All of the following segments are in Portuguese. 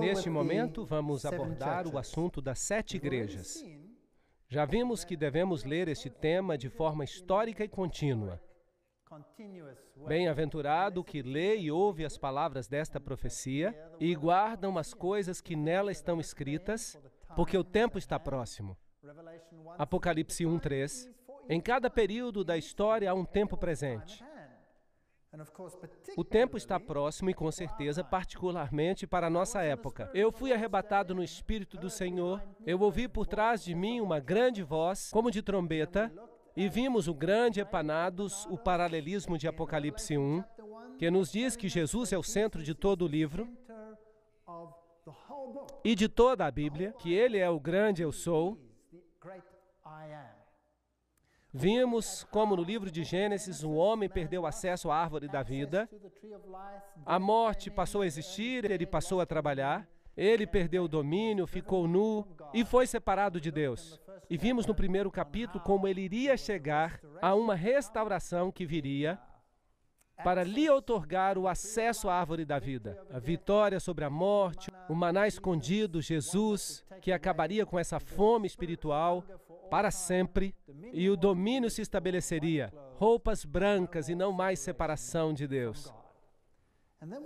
Neste momento, vamos abordar o assunto das 7 igrejas. Já vimos que devemos ler este tema de forma histórica e contínua. Bem-aventurado o que lê e ouve as palavras desta profecia e guardam as coisas que nela estão escritas, porque o tempo está próximo. Apocalipse 1:3. Em cada período da história há um tempo presente. O tempo está próximo e, com certeza, particularmente para a nossa época. Eu fui arrebatado no Espírito do Senhor, eu ouvi por trás de mim uma grande voz, como de trombeta, e vimos o grande Epanados, o paralelismo de Apocalipse 1, que nos diz que Jesus é o centro de todo o livro e de toda a Bíblia, que Ele é o grande Eu Sou. Vimos como no livro de Gênesis o homem perdeu acesso à árvore da vida, a morte passou a existir, ele passou a trabalhar, ele perdeu o domínio, ficou nu e foi separado de Deus. E vimos no primeiro capítulo como ele iria chegar a uma restauração que viria para lhe outorgar o acesso à árvore da vida, a vitória sobre a morte, o maná escondido, Jesus, que acabaria com essa fome espiritual para sempre, e o domínio se estabeleceria, roupas brancas e não mais separação de Deus.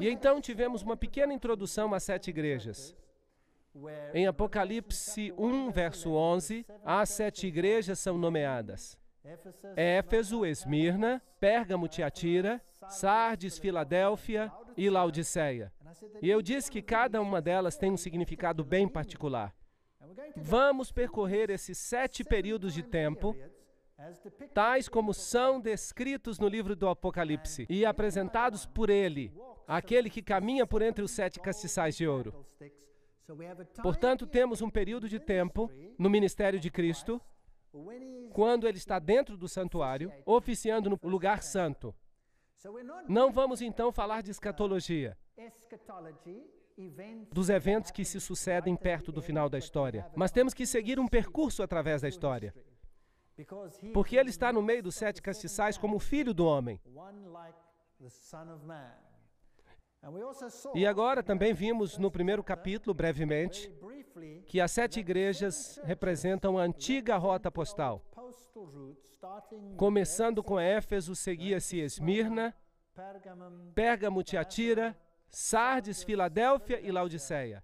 E então tivemos uma pequena introdução às 7 igrejas. Em Apocalipse 1, verso 11, as 7 igrejas são nomeadas: Éfeso, Esmirna, Pérgamo, Tiatira, Sardes, Filadélfia e Laodiceia. E eu disse que cada uma delas tem um significado bem particular. Vamos percorrer esses 7 períodos de tempo, tais como são descritos no livro do Apocalipse e apresentados por ele, aquele que caminha por entre os 7 castiçais de ouro. Portanto, temos um período de tempo no ministério de Cristo, quando ele está dentro do santuário, oficiando no lugar santo. Não vamos então falar de escatologia, dos eventos que se sucedem perto do final da história, mas temos que seguir um percurso através da história, porque ele está no meio dos 7 castiçais como o Filho do Homem. E agora também vimos no primeiro capítulo, brevemente, que as 7 igrejas representam a antiga rota postal. Começando com Éfeso, seguia-se Esmirna, Pérgamo, Tiatira, Sardes, Filadélfia e Laodiceia.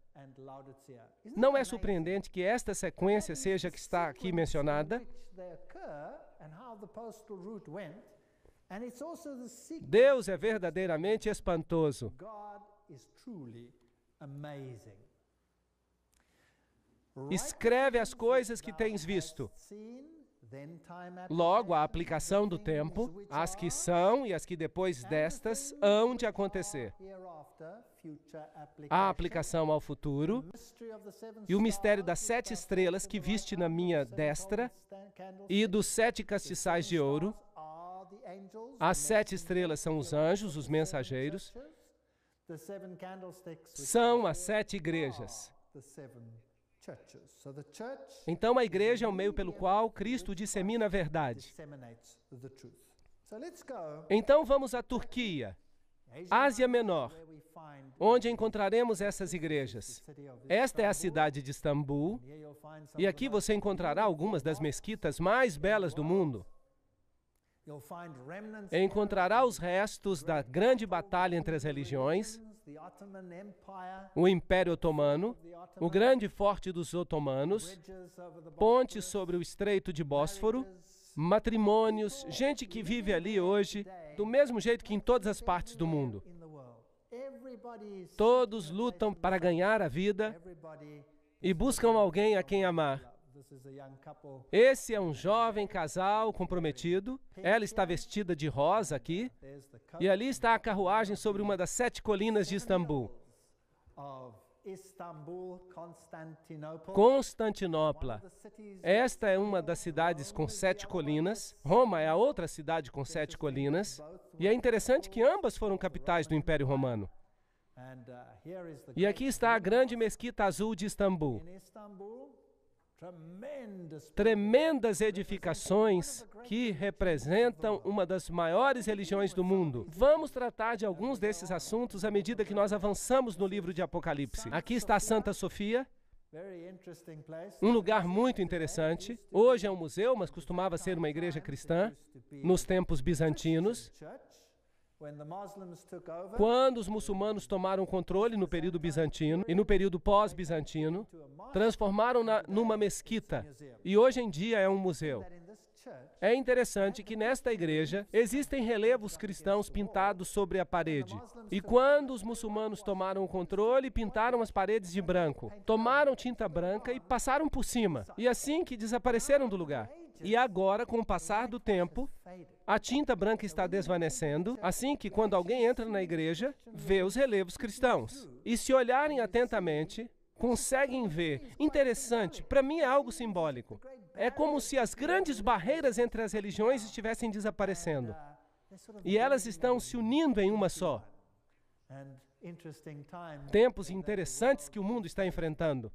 Não é surpreendente que esta sequência seja a que está aqui mencionada. Deus é verdadeiramente espantoso. Escreve as coisas que tens visto. Logo, a aplicação do tempo, as que são e as que depois destas hão de acontecer. A aplicação ao futuro e o mistério das 7 estrelas que viste na minha destra e dos 7 castiçais de ouro. As 7 estrelas são os anjos, os mensageiros. São as 7 igrejas. Então, a igreja é o meio pelo qual Cristo dissemina a verdade. Então, vamos à Turquia, Ásia Menor, onde encontraremos essas igrejas. Esta é a cidade de Istambul, e aqui você encontrará algumas das mesquitas mais belas do mundo. Encontrará os restos da grande batalha entre as religiões, o Império Otomano, o grande forte dos otomanos, pontes sobre o Estreito de Bósforo, matrimônios, gente que vive ali hoje, do mesmo jeito que em todas as partes do mundo. Todos lutam para ganhar a vida e buscam alguém a quem amar. Esse é um jovem casal comprometido. Ela está vestida de rosa aqui. E ali está a carruagem sobre uma das 7 colinas de Istambul. Constantinopla. Esta é uma das cidades com 7 colinas. Roma é a outra cidade com 7 colinas. E é interessante que ambas foram capitais do Império Romano. E aqui está a grande mesquita azul de Istambul. tremendas edificações que representam uma das maiores religiões do mundo. Vamos tratar de alguns desses assuntos à medida que nós avançamos no livro de Apocalipse. Aqui está a Santa Sofia, um lugar muito interessante. Hoje é um museu, mas costumava ser uma igreja cristã nos tempos bizantinos. Quando os muçulmanos tomaram controle no período bizantino e no período pós-bizantino, transformaram-na numa mesquita e hoje em dia é um museu. É interessante que nesta igreja existem relevos cristãos pintados sobre a parede. E quando os muçulmanos tomaram o controle, pintaram as paredes de branco. Tomaram tinta branca e passaram por cima. E assim que desapareceram do lugar. E agora, com o passar do tempo, a tinta branca está desvanecendo, assim que quando alguém entra na igreja, vê os relevos cristãos. E se olharem atentamente, conseguem ver. Interessante, para mim é algo simbólico. É como se as grandes barreiras entre as religiões estivessem desaparecendo. E elas estão se unindo em uma só. Tempos interessantes que o mundo está enfrentando.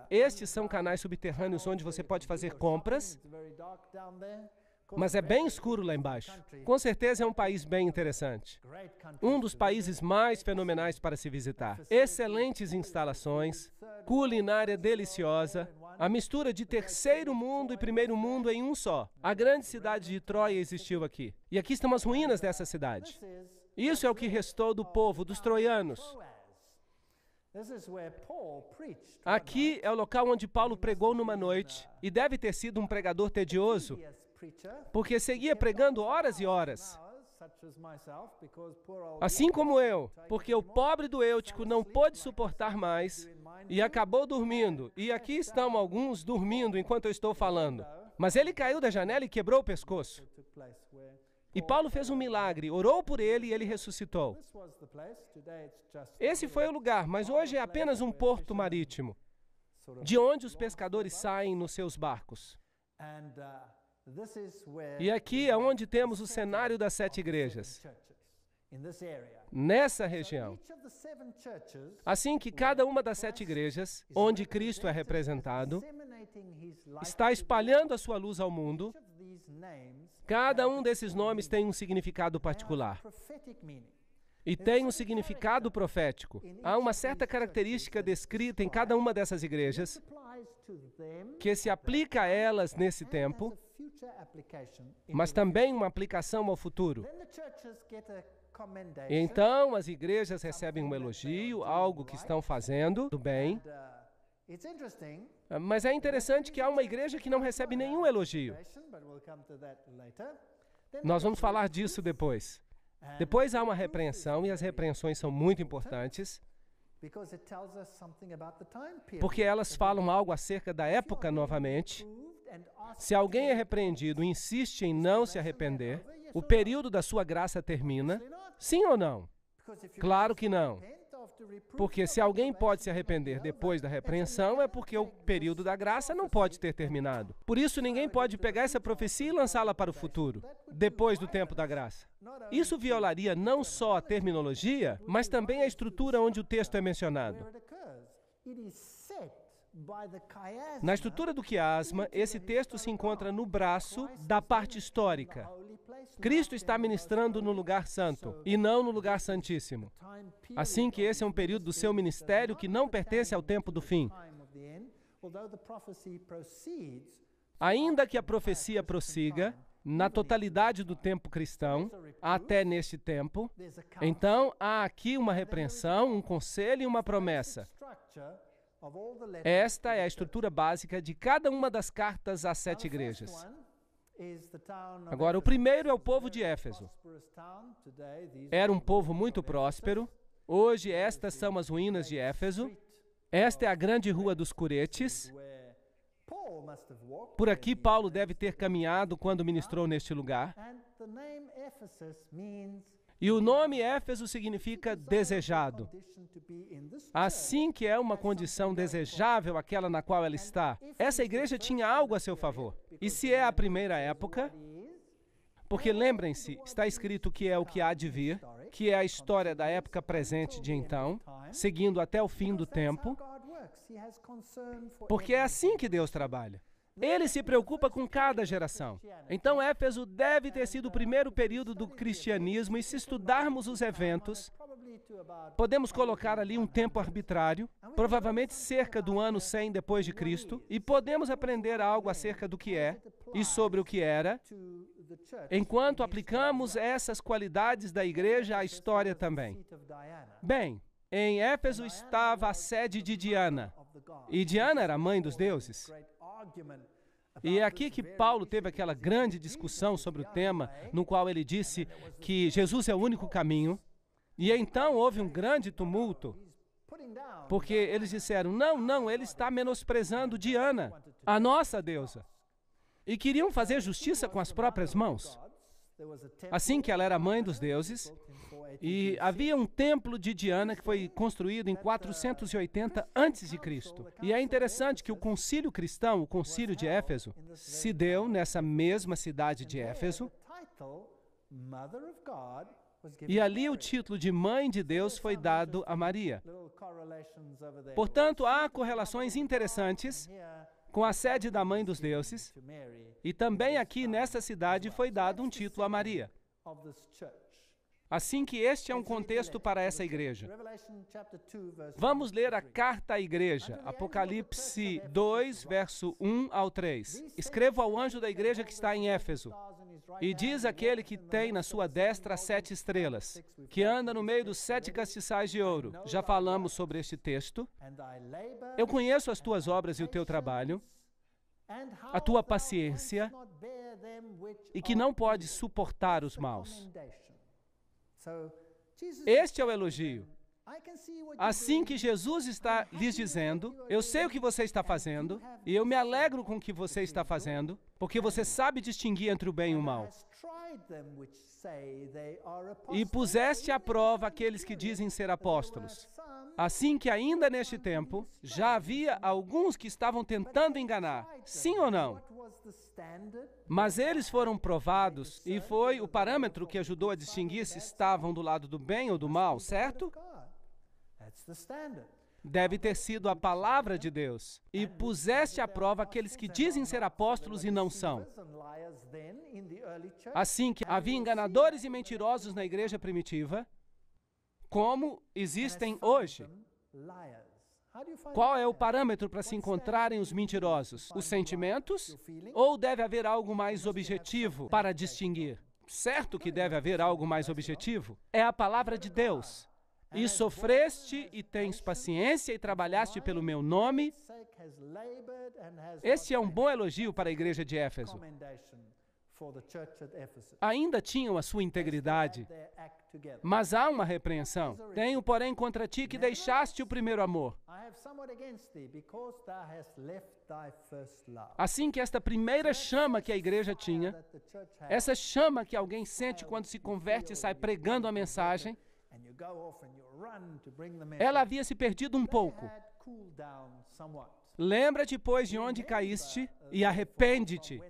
Estes são canais subterrâneos onde você pode fazer compras, mas é bem escuro lá embaixo. Com certeza é um país bem interessante. Um dos países mais fenomenais para se visitar. Excelentes instalações, culinária deliciosa, a mistura de terceiro mundo e primeiro mundo em um só. A grande cidade de Troia existiu aqui. E aqui estão as ruínas dessa cidade. Isso é o que restou do povo, dos troianos. Aqui é o local onde Paulo pregou numa noite, e deve ter sido um pregador tedioso, porque seguia pregando horas e horas. Assim como eu, porque o pobre do Eutico não pôde suportar mais e acabou dormindo. E aqui estão alguns dormindo enquanto eu estou falando. Mas ele caiu da janela e quebrou o pescoço. E Paulo fez um milagre, orou por ele e ele ressuscitou. Esse foi o lugar, mas hoje é apenas um porto marítimo, de onde os pescadores saem nos seus barcos. E aqui é onde temos o cenário das 7 igrejas, nessa região. Assim que cada uma das 7 igrejas, onde Cristo é representado, está espalhando a sua luz ao mundo, cada um desses nomes tem um significado particular. E tem um significado profético. Há uma certa característica descrita em cada uma dessas igrejas que se aplica a elas nesse tempo, mas também uma aplicação ao futuro. E então as igrejas recebem um elogio, algo que estão fazendo do bem. Mas é interessante que há uma igreja que não recebe nenhum elogio. Nós vamos falar disso depois. Depois há uma repreensão, e as repreensões são muito importantes, porque elas falam algo acerca da época novamente. Se alguém é repreendido e insiste em não se arrepender, o período da sua graça termina? Sim ou não? Claro que não. Porque se alguém pode se arrepender depois da repreensão, é porque o período da graça não pode ter terminado. Por isso, ninguém pode pegar essa profecia e lançá-la para o futuro, depois do tempo da graça. Isso violaria não só a terminologia, mas também a estrutura onde o texto é mencionado. Na estrutura do quiasma, esse texto se encontra no braço da parte histórica. Cristo está ministrando no lugar santo e não no lugar santíssimo. Assim que esse é um período do seu ministério que não pertence ao tempo do fim. Ainda que a profecia prossiga na totalidade do tempo cristão, até neste tempo, então há aqui uma repreensão, um conselho e uma promessa. Esta é a estrutura básica de cada uma das cartas às 7 igrejas. Agora, o primeiro é o povo de Éfeso. Era um povo muito próspero. Hoje, estas são as ruínas de Éfeso. Esta é a grande rua dos Curetes. Por aqui, Paulo deve ter caminhado quando ministrou neste lugar. E o nome Éfeso significa desejado. Assim que é uma condição desejável aquela na qual ela está, essa igreja tinha algo a seu favor. E se é a primeira época, porque lembrem-se, está escrito que é o que há de vir, que é a história da época presente de então, seguindo até o fim do tempo, Porque é assim que Deus trabalha. Ele se preocupa com cada geração. Então, Éfeso deve ter sido o primeiro período do cristianismo, e se estudarmos os eventos, podemos colocar ali um tempo arbitrário, provavelmente cerca do ano 100 depois de Cristo, e podemos aprender algo acerca do que é e sobre o que era, enquanto aplicamos essas qualidades da igreja à história também. Bem, em Éfeso estava a sede de Diana, e Diana era a mãe dos deuses. E é aqui que Paulo teve aquela grande discussão sobre o tema, no qual ele disse que Jesus é o único caminho. E então houve um grande tumulto, porque eles disseram, não, ele está menosprezando Diana, a nossa deusa. E queriam fazer justiça com as próprias mãos. Assim que ela era mãe dos deuses, e havia um templo de Diana que foi construído em 480 a.C. E é interessante que o concílio cristão, o concílio de Éfeso, se deu nessa mesma cidade de Éfeso, e ali o título de Mãe de Deus foi dado a Maria. Portanto, há correlações interessantes com a sede da Mãe dos Deuses, e também aqui nessa cidade foi dado um título a Maria. Assim que este é um contexto para essa igreja. Vamos ler a carta à igreja, Apocalipse 2, verso 1 ao 3. Escrevo ao anjo da igreja que está em Éfeso, e diz aquele que tem na sua destra 7 estrelas, que anda no meio dos 7 castiçais de ouro. Já falamos sobre este texto. Eu conheço as tuas obras e o teu trabalho, a tua paciência, e que não podes suportar os maus. Este é o elogio. Assim que Jesus está lhes dizendo, eu sei o que você está fazendo, e eu me alegro com o que você está fazendo, porque você sabe distinguir entre o bem e o mal. E puseste à prova aqueles que dizem ser apóstolos. Assim que ainda neste tempo, já havia alguns que estavam tentando enganar, sim ou não? Mas eles foram provados, e foi o parâmetro que ajudou a distinguir se estavam do lado do bem ou do mal, certo? Deve ter sido a palavra de Deus. E puseste à prova aqueles que dizem ser apóstolos e não são. Assim que havia enganadores e mentirosos na igreja primitiva, como existem hoje. Qual é o parâmetro para se encontrarem os mentirosos? Os sentimentos? Ou deve haver algo mais objetivo para distinguir? Certo que deve haver algo mais objetivo. É a palavra de Deus. E sofreste e tens paciência e trabalhaste pelo meu nome. Este é um bom elogio para a igreja de Éfeso. Ainda tinham a sua integridade, mas há uma repreensão. Tenho, porém, contra ti que deixaste o primeiro amor. Assim que esta primeira chama que a igreja tinha, essa chama que alguém sente quando se converte e sai pregando a mensagem, ela havia se perdido um pouco. Lembra-te, pois, de onde caíste e arrepende-te.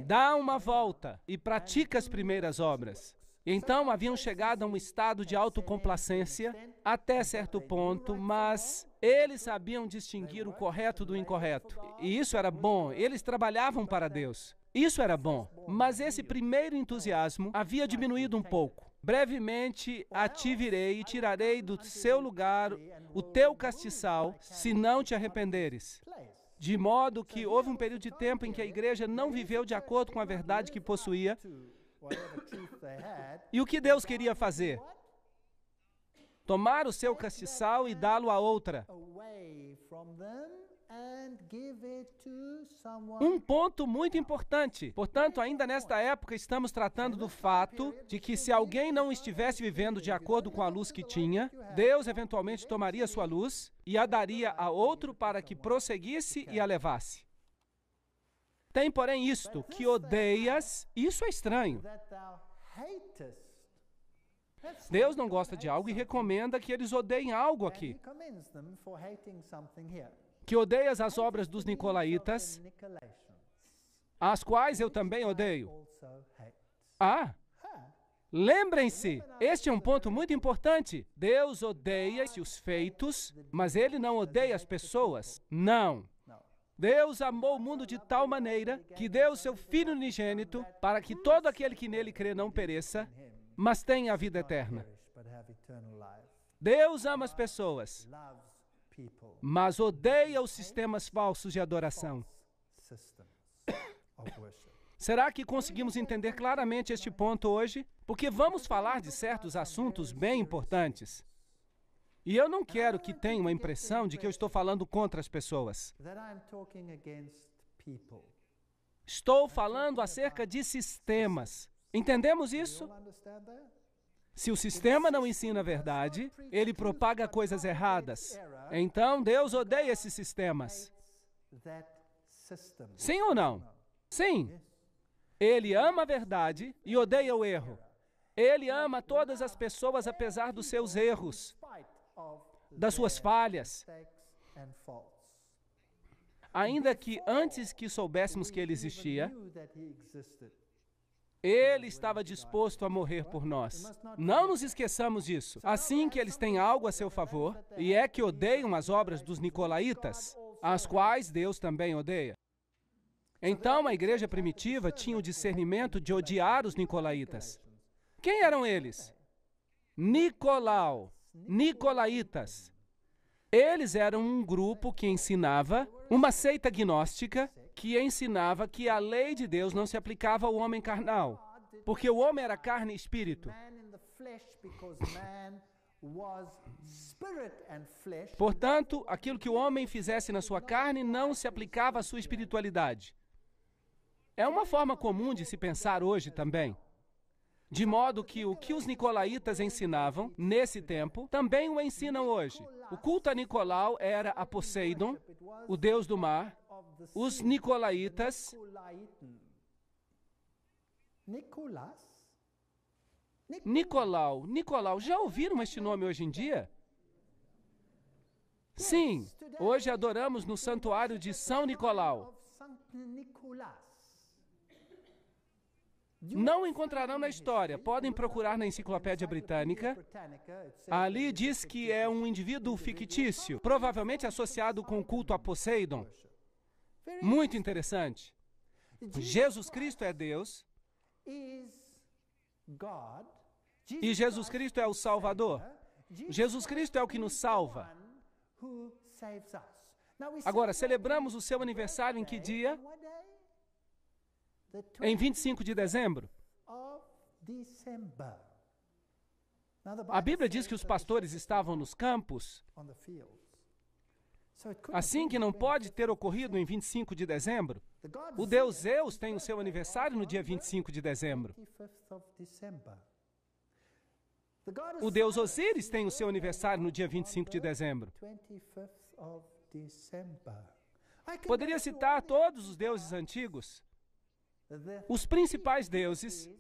Dá uma volta e pratica as primeiras obras. Então haviam chegado a um estado de autocomplacência até certo ponto, mas eles sabiam distinguir o correto do incorreto. E isso era bom, eles trabalhavam para Deus. Isso era bom, mas esse primeiro entusiasmo havia diminuído um pouco. Brevemente a ti virei e tirarei do seu lugar o teu castiçal, se não te arrependeres. De modo que houve um período de tempo em que a igreja não viveu de acordo com a verdade que possuía. E o que Deus queria fazer? Tomar o seu castiçal e dá-lo a outra. Um ponto muito importante. Portanto, ainda nesta época, estamos tratando do fato de que se alguém não estivesse vivendo de acordo com a luz que tinha, Deus eventualmente tomaria sua luz e a daria a outro para que prosseguisse e a levasse. Tem, porém, isto, que odeias, isso é estranho. Deus não gosta de algo e recomenda que eles odeiem algo aqui. Que odeias as obras dos nicolaítas, as quais eu também odeio. Lembrem-se, este é um ponto muito importante. Deus odeia os feitos, mas Ele não odeia as pessoas. Não. Deus amou o mundo de tal maneira que deu o seu Filho unigênito para que todo aquele que nele crê não pereça, mas tenha a vida eterna. Deus ama as pessoas, mas odeia os sistemas falsos de adoração. Será que conseguimos entender claramente este ponto hoje? Porque vamos falar de certos assuntos bem importantes. E eu não quero que tenham a impressão de que eu estou falando contra as pessoas. Estou falando acerca de sistemas. Entendemos isso? Se o sistema não ensina a verdade, ele propaga coisas erradas. Então, Deus odeia esses sistemas. Sim ou não? Sim. Ele ama a verdade e odeia o erro. Ele ama todas as pessoas apesar dos seus erros, das suas falhas. Ainda que antes que soubéssemos que Ele existia, Ele estava disposto a morrer por nós. Não nos esqueçamos disso. Assim que eles têm algo a seu favor, e é que odeiam as obras dos nicolaítas, as quais Deus também odeia. Então a igreja primitiva tinha o discernimento de odiar os nicolaítas. Quem eram eles? Nicolaitas. Eles eram um grupo que ensinava, uma seita gnóstica, que ensinava que a lei de Deus não se aplicava ao homem carnal, porque o homem era carne e espírito. Portanto, aquilo que o homem fizesse na sua carne não se aplicava à sua espiritualidade. É uma forma comum de se pensar hoje também. De modo que o que os nicolaítas ensinavam nesse tempo, também o ensinam hoje. O culto a Nicolau era a Poseidon, o deus do mar. Os nicolaítas... Nicolau, já ouviram este nome hoje em dia? Sim, hoje adoramos no santuário de São Nicolau. Não encontrarão na história, podem procurar na Enciclopédia Britânica. Ali diz que é um indivíduo fictício, provavelmente associado com o culto a Poseidon. Muito interessante. Jesus Cristo é Deus e Jesus Cristo é o Salvador. Jesus Cristo é o que nos salva. Agora, celebramos o seu aniversário em que dia? Em 25 de dezembro. A Bíblia diz que os pastores estavam nos campos, assim que não pode ter ocorrido em 25 de dezembro. O deus Zeus tem o seu aniversário no dia 25 de dezembro. O deus Osíris tem o seu aniversário no dia 25 de dezembro. Poderia citar todos os deuses antigos. Os principais deuses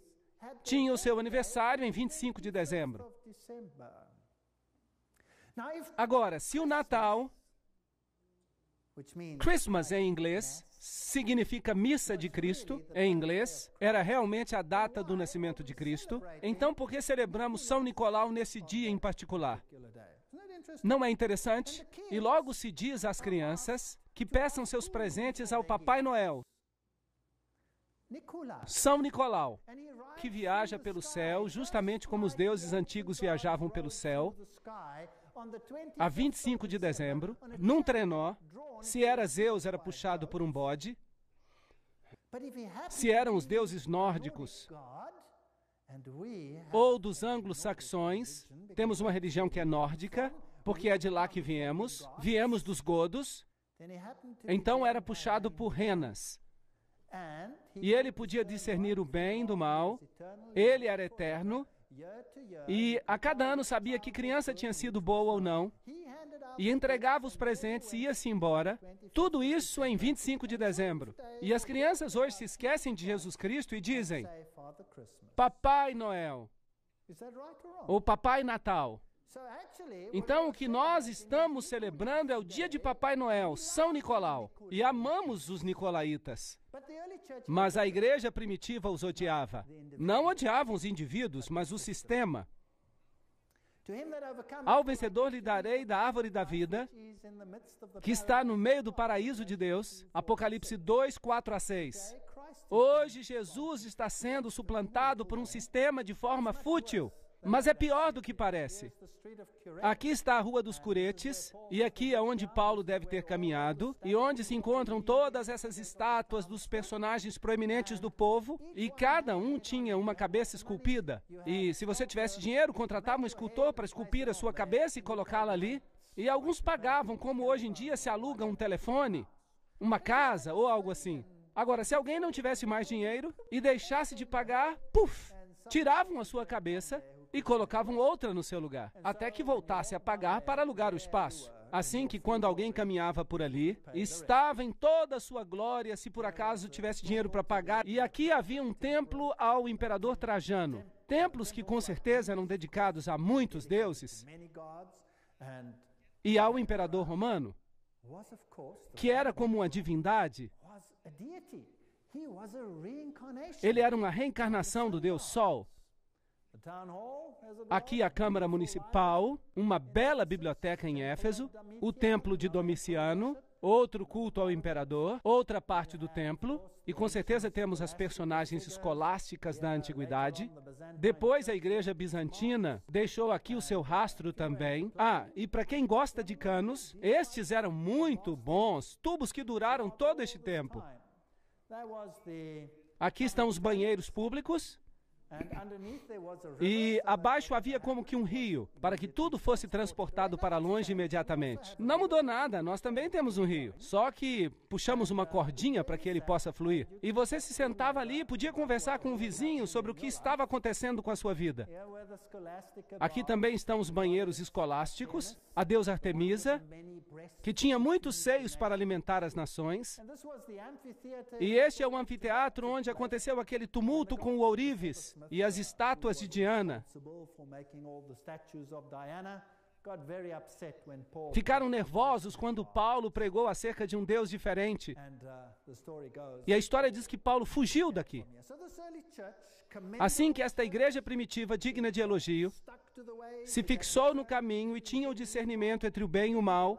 tinham o seu aniversário em 25 de dezembro. Agora, se o Natal, Christmas em inglês, significa missa de Cristo, em inglês, era realmente a data do nascimento de Cristo, então por que celebramos São Nicolau nesse dia em particular? Não é interessante? E logo se diz às crianças que peçam seus presentes ao Papai Noel. São Nicolau, que viaja pelo céu, justamente como os deuses antigos viajavam pelo céu, a 25 de dezembro, num trenó. Se era Zeus, era puxado por um bode. Se eram os deuses nórdicos ou dos anglo-saxões, temos uma religião que é nórdica, porque é de lá que viemos dos godos, então era puxado por renas. E ele podia discernir o bem do mal, ele era eterno, e a cada ano sabia que criança tinha sido boa ou não, e entregava os presentes e ia-se embora. Tudo isso em 25 de dezembro. E as crianças hoje se esquecem de Jesus Cristo e dizem Papai Noel, ou Papai Natal. Então, o que nós estamos celebrando é o dia de Papai Noel, São Nicolau, e amamos os nicolaítas. Mas a igreja primitiva os odiava. Não odiavam os indivíduos, mas o sistema. Ao vencedor lhe darei da árvore da vida, que está no meio do paraíso de Deus. Apocalipse 2, 4 a 6. Hoje, Jesus está sendo suplantado por um sistema de forma fútil. Mas é pior do que parece. Aqui está a Rua dos Curetes, e aqui é onde Paulo deve ter caminhado, e onde se encontram todas essas estátuas dos personagens proeminentes do povo, e cada um tinha uma cabeça esculpida. E se você tivesse dinheiro, contratava um escultor para esculpir a sua cabeça e colocá-la ali. E alguns pagavam, como hoje em dia se aluga um telefone, uma casa ou algo assim. Agora, se alguém não tivesse mais dinheiro e deixasse de pagar, tiravam a sua cabeça e colocavam outra no seu lugar, até que voltasse a pagar para alugar o espaço. Assim que quando alguém caminhava por ali, estava em toda a sua glória, se por acaso tivesse dinheiro para pagar. E aqui havia um templo ao imperador Trajano. Templos que com certeza eram dedicados a muitos deuses. E ao imperador romano, que era como uma divindade. Ele era uma reencarnação do Deus Sol. Aqui a Câmara Municipal, uma bela biblioteca em Éfeso, o Templo de Domiciano, outro culto ao imperador, outra parte do templo, e com certeza temos as personagens escolásticas da antiguidade. Depois a Igreja Bizantina deixou aqui o seu rastro também. E para quem gosta de canos, estes eram muito bons, tubos que duraram todo este tempo. Aqui estão os banheiros públicos. E abaixo havia como que um rio, para que tudo fosse transportado para longe imediatamente. Não mudou nada, nós também temos um rio, só que puxamos uma cordinha para que ele possa fluir. E você se sentava ali e podia conversar com o vizinho sobre o que estava acontecendo com a sua vida. Aqui também estão os banheiros escolásticos, a deusa Artemisa, que tinha muitos seios para alimentar as nações. E este é o anfiteatro onde aconteceu aquele tumulto com o ourives e as estátuas de Diana. Ficaram nervosos quando Paulo pregou acerca de um Deus diferente. E a história diz que Paulo fugiu daqui. Assim que esta igreja primitiva, digna de elogio, se fixou no caminho e tinha o discernimento entre o bem e o mal,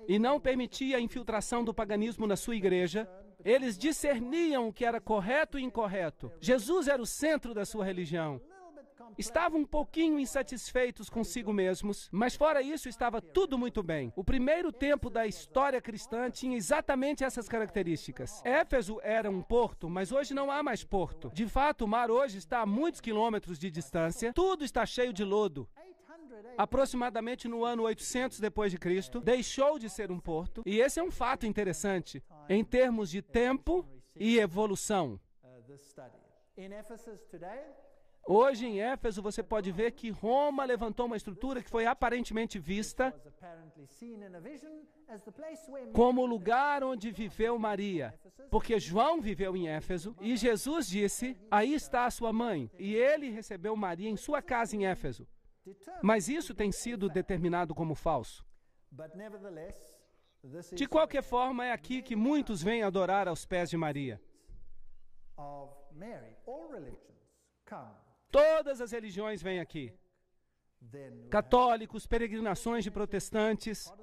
e não permitia a infiltração do paganismo na sua igreja, eles discerniam o que era correto e incorreto. Jesus era o centro da sua religião. Estavam um pouquinho insatisfeitos consigo mesmos, mas fora isso estava tudo muito bem. O primeiro tempo da história cristã tinha exatamente essas características. Éfeso era um porto, mas hoje não há mais porto. De fato, o mar hoje está a muitos quilômetros de distância, tudo está cheio de lodo. Aproximadamente no ano 800 depois de Cristo, deixou de ser um porto, e esse é um fato interessante em termos de tempo e evolução. Hoje em Éfeso você pode ver que Roma levantou uma estrutura que foi aparentemente vista como o lugar onde viveu Maria, porque João viveu em Éfeso e Jesus disse, aí está a sua mãe, e ele recebeu Maria em sua casa em Éfeso. Mas isso tem sido determinado como falso. De qualquer forma, é aqui que muitos vêm adorar aos pés de Maria. Todas as religiões vêm aqui. Católicos, peregrinações de protestantes,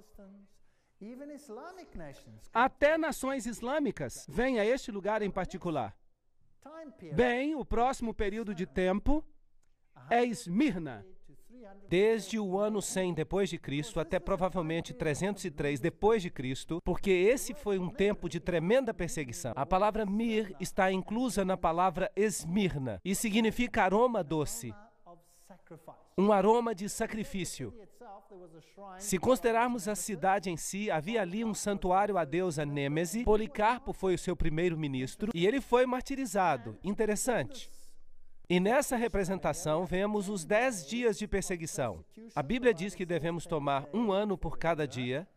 até nações islâmicas vêm a este lugar em particular. Bem, o próximo período de tempo é Esmirna. Desde o ano 100 depois de Cristo até provavelmente 303 depois de Cristo, porque esse foi um tempo de tremenda perseguição. A palavra mir está inclusa na palavra Esmirna e significa aroma doce, um aroma de sacrifício. Se considerarmos a cidade em si, havia ali um santuário à deusa Nêmese. Policarpo foi o seu primeiro ministro e ele foi martirizado. Interessante. E nessa representação vemos os 10 dias de perseguição. A Bíblia diz que devemos tomar 1 ano por cada dia.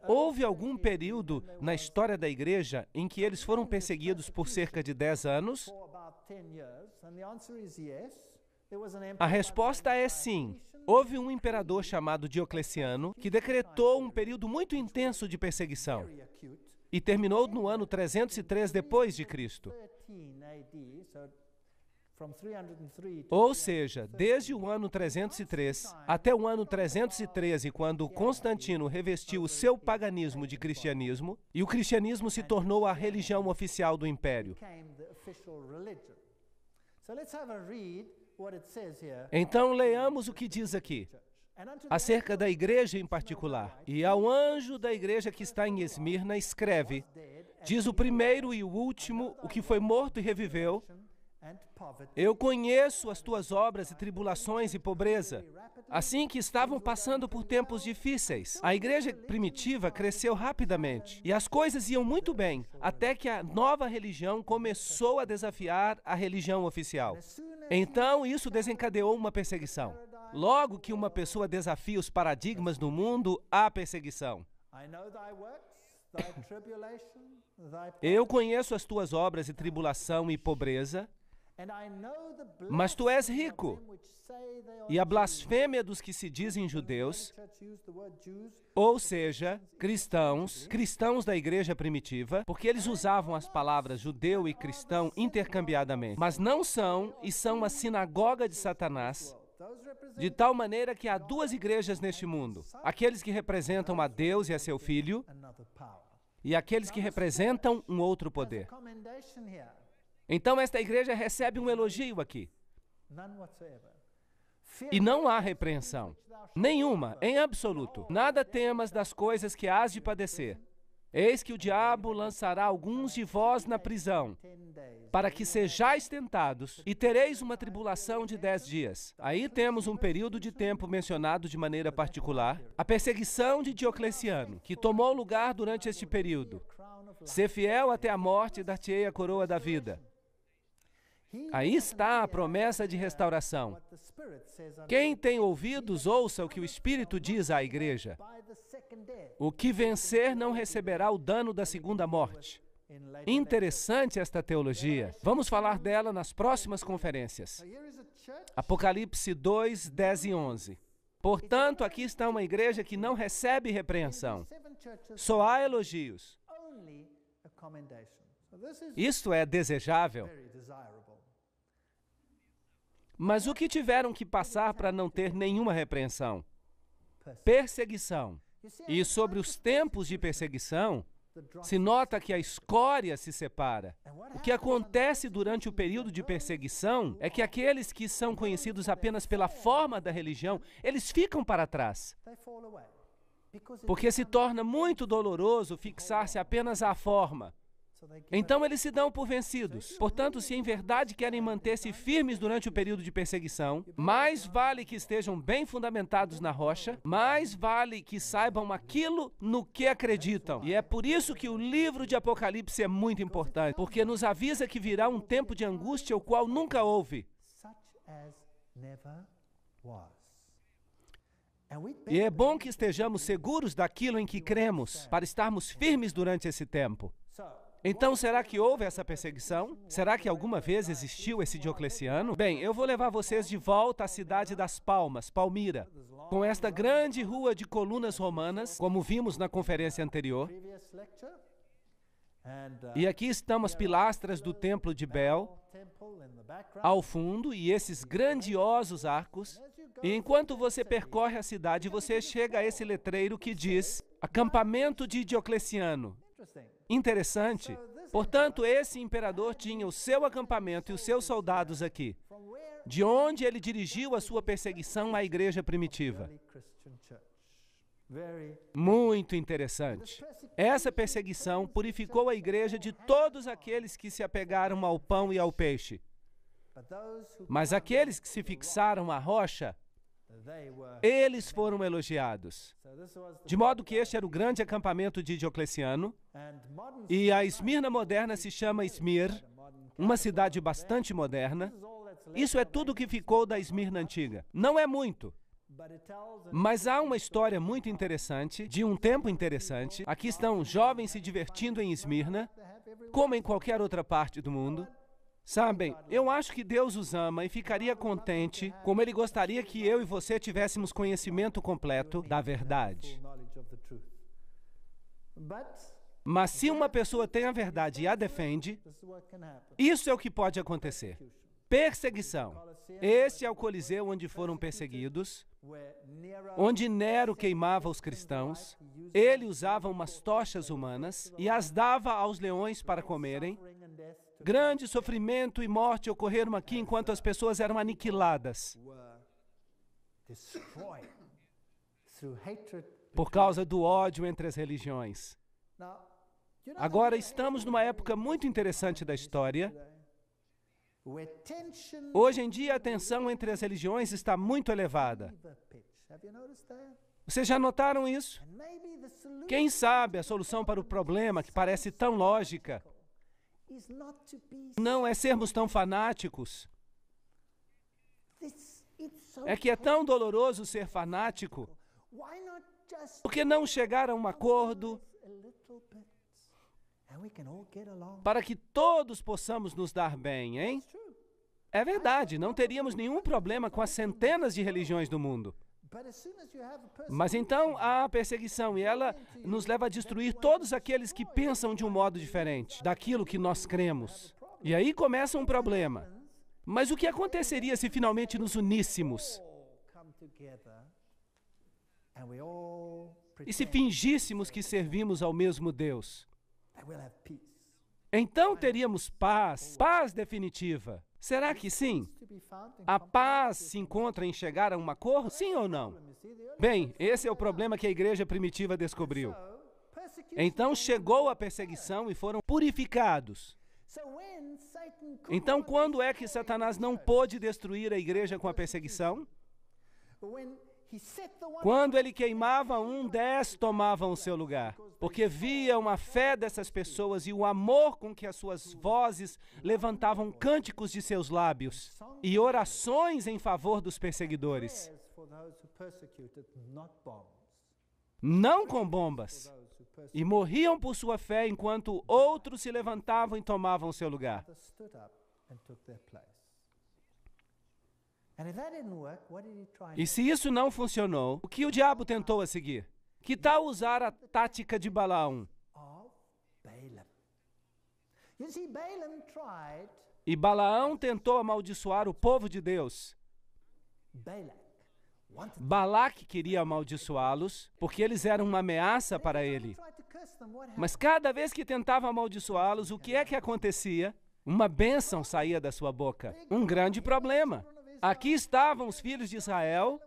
Houve algum período na história da igreja em que eles foram perseguidos por cerca de 10 anos? A resposta é sim. Houve um imperador chamado Diocleciano que decretou um período muito intenso de perseguição e terminou no ano 303 depois de Cristo. Ou seja, desde o ano 303 até o ano 313, quando Constantino revestiu o seu paganismo de cristianismo, e o cristianismo se tornou a religião oficial do império. Então, leamos o que diz aqui, acerca da igreja em particular. E ao anjo da igreja que está em Esmirna, escreve, diz o primeiro e o último, o que foi morto e reviveu, eu conheço as tuas obras e tribulações e pobreza, assim que estavam passando por tempos difíceis. A igreja primitiva cresceu rapidamente e as coisas iam muito bem, até que a nova religião começou a desafiar a religião oficial. Então, isso desencadeou uma perseguição. Logo que uma pessoa desafia os paradigmas do mundo, há perseguição. Eu conheço as tuas obras e tribulação e pobreza, mas tu és rico, e a blasfêmia dos que se dizem judeus, ou seja, cristãos da igreja primitiva, porque eles usavam as palavras judeu e cristão intercambiadamente, mas não são e são a sinagoga de Satanás, de tal maneira que há duas igrejas neste mundo, aqueles que representam a Deus e a seu Filho, e aqueles que representam um outro poder. Então, esta igreja recebe um elogio aqui. E não há repreensão. Nenhuma, em absoluto. Nada temas das coisas que hás de padecer. Eis que o diabo lançará alguns de vós na prisão, para que sejais tentados, e tereis uma tribulação de 10 dias. Aí temos um período de tempo mencionado de maneira particular, a perseguição de Diocleciano, que tomou lugar durante este período. Ser fiel até a morte, dar-te-ei a coroa da vida. Aí está a promessa de restauração. Quem tem ouvidos, ouça o que o Espírito diz à igreja. O que vencer não receberá o dano da segunda morte. Interessante esta teologia. Vamos falar dela nas próximas conferências. Apocalipse 2, 10 e 11. Portanto, aqui está uma igreja que não recebe repreensão. Só há elogios. Isto é desejável. Mas o que tiveram que passar para não ter nenhuma repreensão? Perseguição. E sobre os tempos de perseguição, se nota que a escória se separa. O que acontece durante o período de perseguição é que aqueles que são conhecidos apenas pela forma da religião, eles ficam para trás. Porque se torna muito doloroso fixar-se apenas à forma. Então eles se dão por vencidos. Portanto, se em verdade querem manter-se firmes durante o período de perseguição, mais vale que estejam bem fundamentados na rocha, mais vale que saibam aquilo no que acreditam. E é por isso que o livro de Apocalipse é muito importante, porque nos avisa que virá um tempo de angústia o qual nunca houve. E é bom que estejamos seguros daquilo em que cremos, para estarmos firmes durante esse tempo. Então, será que houve essa perseguição? Será que alguma vez existiu esse Diocleciano? Bem, eu vou levar vocês de volta à cidade das Palmas, Palmira, com esta grande rua de colunas romanas, como vimos na conferência anterior. E aqui estão as pilastras do templo de Bel, ao fundo, e esses grandiosos arcos. E enquanto você percorre a cidade, você chega a esse letreiro que diz Acampamento de Diocleciano. Interessante. Portanto, esse imperador tinha o seu acampamento e os seus soldados aqui, de onde ele dirigiu a sua perseguição à igreja primitiva. Muito interessante. Essa perseguição purificou a igreja de todos aqueles que se apegaram ao pão e ao peixe. Mas aqueles que se fixaram à rocha, eles foram elogiados. De modo que este era o grande acampamento de Diocleciano, e a Esmirna moderna se chama Esmir, uma cidade bastante moderna. Isso é tudo o que ficou da Esmirna antiga. Não é muito, mas há uma história muito interessante, de um tempo interessante. Aqui estão jovens se divertindo em Esmirna, como em qualquer outra parte do mundo. Sabem, eu acho que Deus os ama e ficaria contente, como Ele gostaria que eu e você tivéssemos conhecimento completo da verdade. Mas se uma pessoa tem a verdade e a defende, isso é o que pode acontecer. Perseguição. Esse é o Coliseu onde foram perseguidos, onde Nero queimava os cristãos. Ele usava umas tochas humanas e as dava aos leões para comerem. Grande sofrimento e morte ocorreram aqui enquanto as pessoas eram aniquiladas por causa do ódio entre as religiões. Agora, estamos numa época muito interessante da história. Hoje em dia, a tensão entre as religiões está muito elevada. Vocês já notaram isso? Quem sabe a solução para o problema, que parece tão lógica, não é sermos tão fanáticos. É que é tão doloroso ser fanático. Por que não chegar a um acordo para que todos possamos nos dar bem, hein? É verdade, não teríamos nenhum problema com as centenas de religiões do mundo. Mas então há a perseguição e ela nos leva a destruir todos aqueles que pensam de um modo diferente daquilo que nós cremos. E aí começa um problema. Mas o que aconteceria se finalmente nos uníssemos? E se fingíssemos que servimos ao mesmo Deus? Então teríamos paz, paz definitiva. Será que sim? A paz se encontra em chegar a um acordo? Sim ou não? Bem, esse é o problema que a igreja primitiva descobriu. Então chegou a perseguição e foram purificados. Então, quando é que Satanás não pôde destruir a igreja com a perseguição? Quando ele queimava 10 tomavam o seu lugar, porque viam a fé dessas pessoas e o amor com que as suas vozes levantavam cânticos de seus lábios e orações em favor dos perseguidores. Não com bombas. E morriam por sua fé enquanto outros se levantavam e tomavam o seu lugar. E se isso não funcionou, o que o diabo tentou a seguir? Que tal usar a tática de Balaão? E Balaão tentou amaldiçoar o povo de Deus. Balaque queria amaldiçoá-los, porque eles eram uma ameaça para ele. Mas cada vez que tentava amaldiçoá-los, o que é que acontecia? Uma bênção saía da sua boca. Um grande problema. Aqui estavam os filhos de Israel,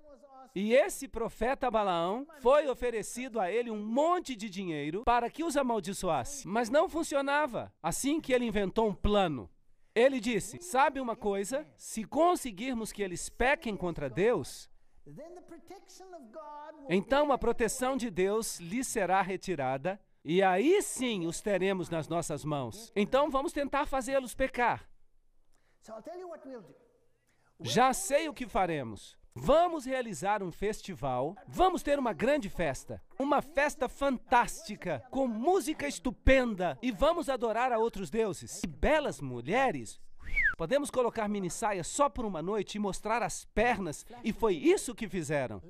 e esse profeta Balaão foi oferecido a ele um monte de dinheiro para que os amaldiçoasse. Mas não funcionava. Assim que ele inventou um plano. Ele disse, sabe uma coisa? Se conseguirmos que eles pequem contra Deus, então a proteção de Deus lhes será retirada, e aí sim os teremos nas nossas mãos. Então vamos tentar fazê-los pecar. Já sei o que faremos. Vamos realizar um festival, vamos ter uma grande festa, uma festa fantástica, com música estupenda, e vamos adorar a outros deuses. E belas mulheres. Podemos colocar minissaias só por uma noite e mostrar as pernas, e foi isso que fizeram.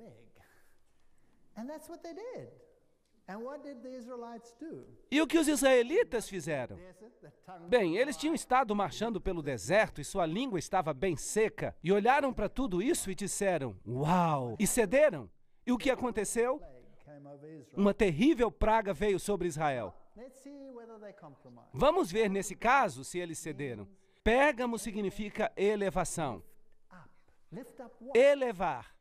E o que os israelitas fizeram? Bem, eles tinham estado marchando pelo deserto e sua língua estava bem seca, e olharam para tudo isso e disseram, uau! E cederam. E o que aconteceu? Uma terrível praga veio sobre Israel. Vamos ver nesse caso se eles cederam. Pérgamo significa elevação. Elevar.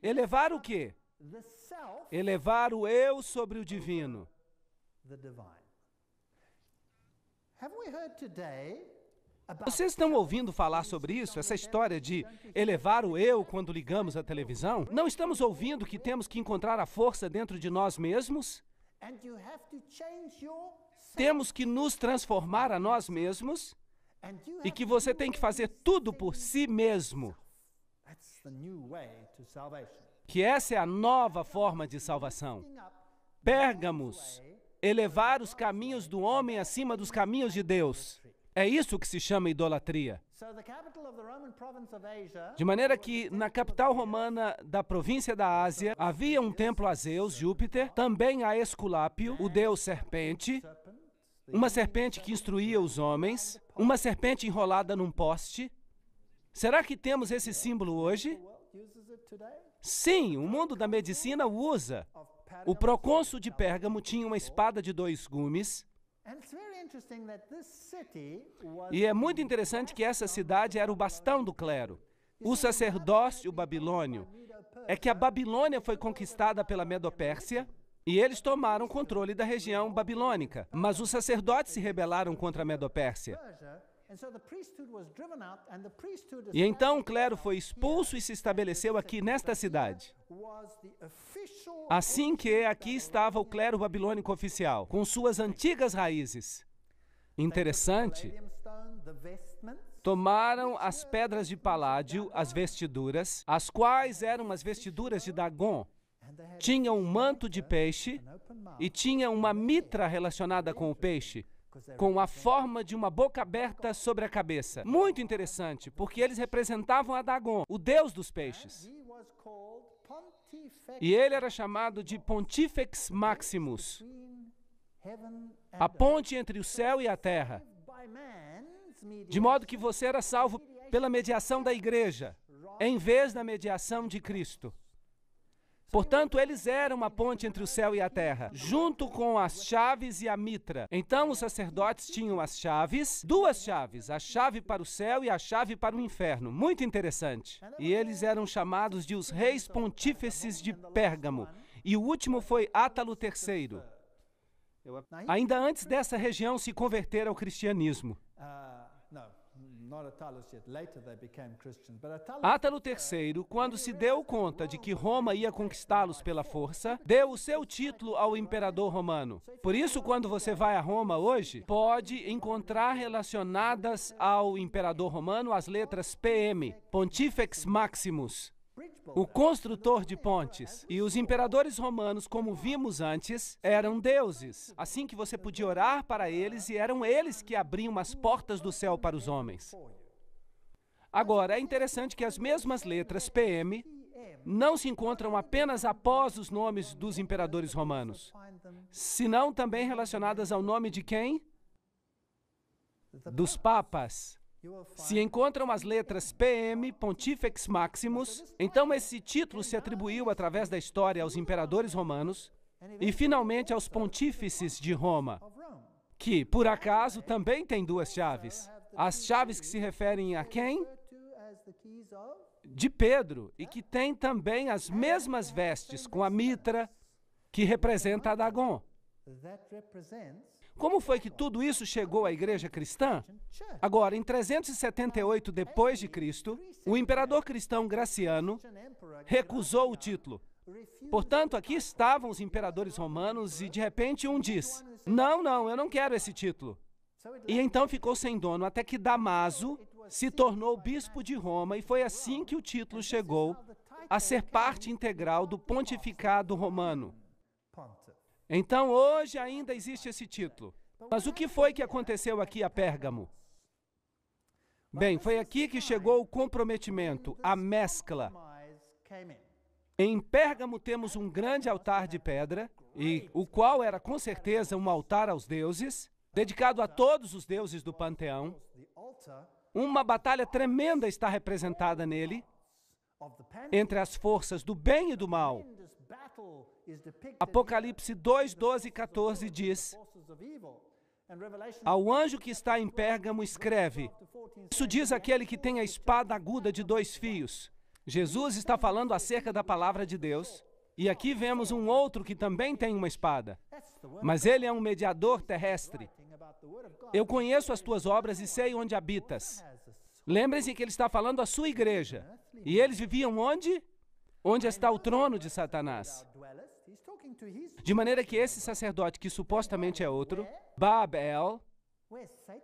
Elevar o quê? Elevar o eu sobre o divino. Vocês estão ouvindo falar sobre isso? Essa história de elevar o eu quando ligamos a televisão? Não estamos ouvindo que temos que encontrar a força dentro de nós mesmos? Temos que nos transformar a nós mesmos? E que você tem que fazer tudo por si mesmo. Que essa é a nova forma de salvação. Pérgamos, elevar os caminhos do homem acima dos caminhos de Deus. É isso que se chama idolatria. De maneira que, na capital romana da província da Ásia, havia um templo a Zeus, Júpiter, também a Esculápio, o deus serpente, uma serpente que instruía os homens, uma serpente enrolada num poste. Será que temos esse símbolo hoje? Sim, o mundo da medicina o usa. O procônsul de Pérgamo tinha uma espada de 2 gumes. E é muito interessante que essa cidade era o bastão do clero. O sacerdócio babilônio é que a Babilônia foi conquistada pela Medopérsia e eles tomaram controle da região babilônica. Mas os sacerdotes se rebelaram contra a Medopérsia. E então o clero foi expulso e se estabeleceu aqui nesta cidade. Assim que aqui estava o clero babilônico oficial, com suas antigas raízes. Interessante. Tomaram as pedras de paládio, as vestiduras, as quais eram as vestiduras de Dagon. Tinha um manto de peixe e tinha uma mitra relacionada com o peixe, com a forma de uma boca aberta sobre a cabeça. Muito interessante, porque eles representavam a Dagon, o deus dos peixes. E ele era chamado de Pontifex Maximus, a ponte entre o céu e a terra. De modo que você era salvo pela mediação da igreja, em vez da mediação de Cristo. Portanto, eles eram a ponte entre o céu e a terra, junto com as chaves e a mitra. Então, os sacerdotes tinham as chaves, 2 chaves, a chave para o céu e a chave para o inferno. Muito interessante. E eles eram chamados de os reis pontífices de Pérgamo. E o último foi Átalo III. Ainda antes dessa região se converter ao cristianismo. Átalo III, quando se deu conta de que Roma ia conquistá-los pela força, deu o seu título ao imperador romano. Por isso, quando você vai a Roma hoje, pode encontrar relacionadas ao imperador romano as letras PM, Pontifex Maximus, o construtor de pontes. E os imperadores romanos, como vimos antes, eram deuses. Assim que você podia orar para eles, e eram eles que abriam as portas do céu para os homens. Agora, é interessante que as mesmas letras PM não se encontram apenas após os nomes dos imperadores romanos, senão também relacionadas ao nome de quem? Dos papas. Se encontram as letras PM, Pontifex Maximus, então esse título se atribuiu através da história aos imperadores romanos e finalmente aos pontífices de Roma, que, por acaso, também têm 2 chaves. As chaves que se referem a quem? De Pedro, e que tem também as mesmas vestes com a mitra que representa a Dagon. Como foi que tudo isso chegou à igreja cristã? Agora, em 378 depois de Cristo, o imperador cristão Graciano recusou o título. Portanto, aqui estavam os imperadores romanos e de repente um diz: não, eu não quero esse título. E então ficou sem dono até que Damaso se tornou bispo de Roma e foi assim que o título chegou a ser parte integral do pontificado romano. Então, hoje ainda existe esse título. Mas o que foi que aconteceu aqui a Pérgamo? Bem, foi aqui que chegou o comprometimento, a mescla. Em Pérgamo temos um grande altar de pedra, e o qual era com certeza um altar aos deuses, dedicado a todos os deuses do panteão. Uma batalha tremenda está representada nele, entre as forças do bem e do mal. Apocalipse 2, 12 e 14 diz: ao anjo que está em Pérgamo escreve, isso diz aquele que tem a espada aguda de 2 fios. Jesus está falando acerca da palavra de Deus, e aqui vemos um outro que também tem uma espada, mas ele é um mediador terrestre. Eu conheço as tuas obras e sei onde habitas. Lembrem-se que ele está falando à sua igreja. E eles viviam onde? Onde está o trono de Satanás. De maneira que esse sacerdote, que supostamente é outro, Babel,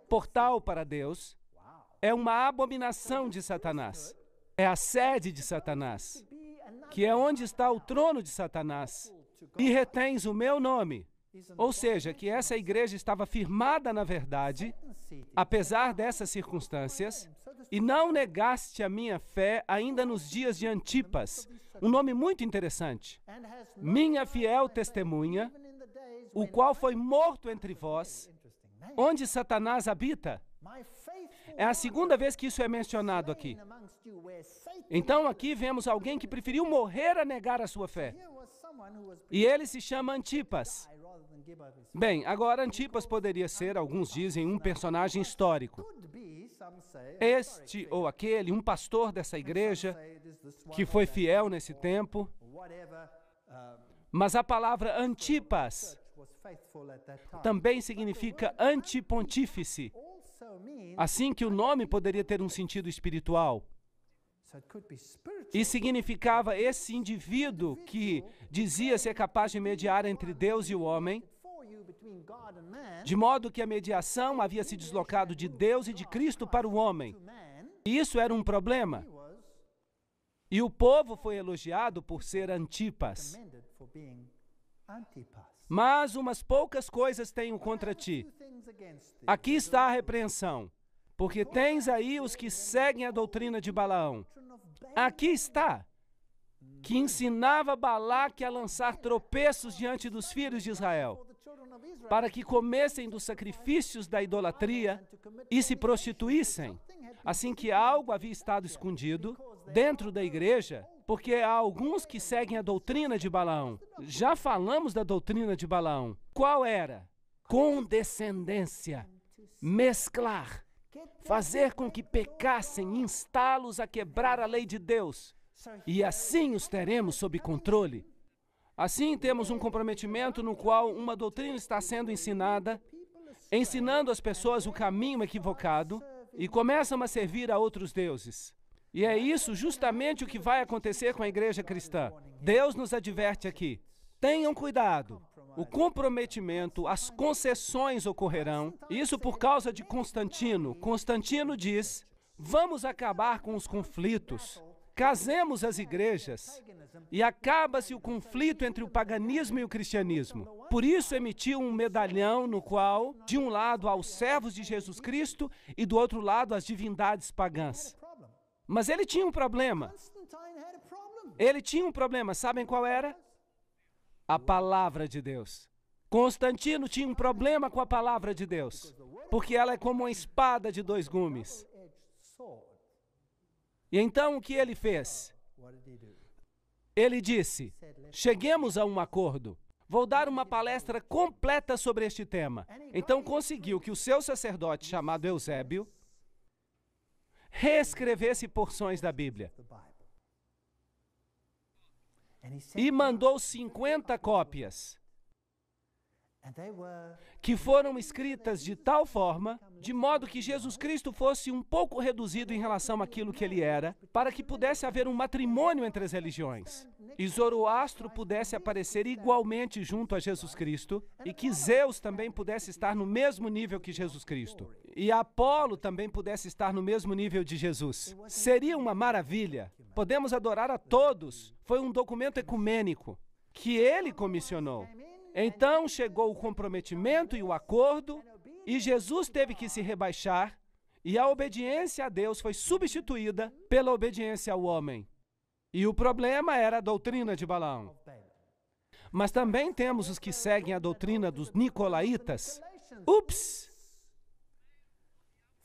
portal para Deus, é uma abominação de Satanás. É a sede de Satanás, que é onde está o trono de Satanás. E retens o meu nome. Ou seja, que essa igreja estava firmada na verdade, apesar dessas circunstâncias, e não negaste a minha fé ainda nos dias de Antipas, um nome muito interessante, minha fiel testemunha, o qual foi morto entre vós, onde Satanás habita. É a segunda vez que isso é mencionado aqui. Então aqui vemos alguém que preferiu morrer a negar a sua fé. E ele se chama Antipas. Bem, agora Antipas poderia ser, alguns dizem, um personagem histórico. Este ou aquele, um pastor dessa igreja, que foi fiel nesse tempo. Mas a palavra Antipas também significa antipontífice. Assim que o nome poderia ter um sentido espiritual. E significava esse indivíduo que dizia ser capaz de mediar entre Deus e o homem, de modo que a mediação havia se deslocado de Deus e de Cristo para o homem. E isso era um problema. E o povo foi elogiado por ser Antipas. Mas umas poucas coisas tenho contra ti. Aqui está a repreensão, porque tens aí os que seguem a doutrina de Balaão. Aqui está, que ensinava Balaque a lançar tropeços diante dos filhos de Israel, para que comessem dos sacrifícios da idolatria e se prostituíssem. Assim que algo havia estado escondido dentro da igreja, porque há alguns que seguem a doutrina de Balaão. Já falamos da doutrina de Balaão. Qual era? Condescendência, mesclar, fazer com que pecassem, instá-los a quebrar a lei de Deus. E assim os teremos sob controle. Assim temos um comprometimento no qual uma doutrina está sendo ensinada, ensinando as pessoas o caminho equivocado e começam a servir a outros deuses. E é isso justamente o que vai acontecer com a igreja cristã. Deus nos adverte aqui. Tenham cuidado. O comprometimento, as concessões ocorrerão. Isso por causa de Constantino. Constantino diz, vamos acabar com os conflitos. Casemos as igrejas. E acaba-se o conflito entre o paganismo e o cristianismo. Por isso emitiu um medalhão no qual, de um lado, há os servos de Jesus Cristo e do outro lado, as divindades pagãs. Mas ele tinha um problema. Ele tinha um problema. Sabem qual era? A palavra de Deus. Constantino tinha um problema com a palavra de Deus, porque ela é como uma espada de dois gumes. E então o que ele fez? Ele disse, cheguemos a um acordo. Vou dar uma palestra completa sobre este tema. Então conseguiu que o seu sacerdote, chamado Eusébio, reescrevesse porções da Bíblia. E mandou 50 cópias, que foram escritas de tal forma, de modo que Jesus Cristo fosse um pouco reduzido em relação àquilo que ele era, para que pudesse haver um matrimônio entre as religiões. E Zoroastro pudesse aparecer igualmente junto a Jesus Cristo, e que Zeus também pudesse estar no mesmo nível que Jesus Cristo. E Apolo também pudesse estar no mesmo nível de Jesus. Seria uma maravilha. Podemos adorar a todos. Foi um documento ecumênico que ele comissionou. Então chegou o comprometimento e o acordo, e Jesus teve que se rebaixar, e a obediência a Deus foi substituída pela obediência ao homem. E o problema era a doutrina de Balaão. Mas também temos os que seguem a doutrina dos nicolaítas. Ups!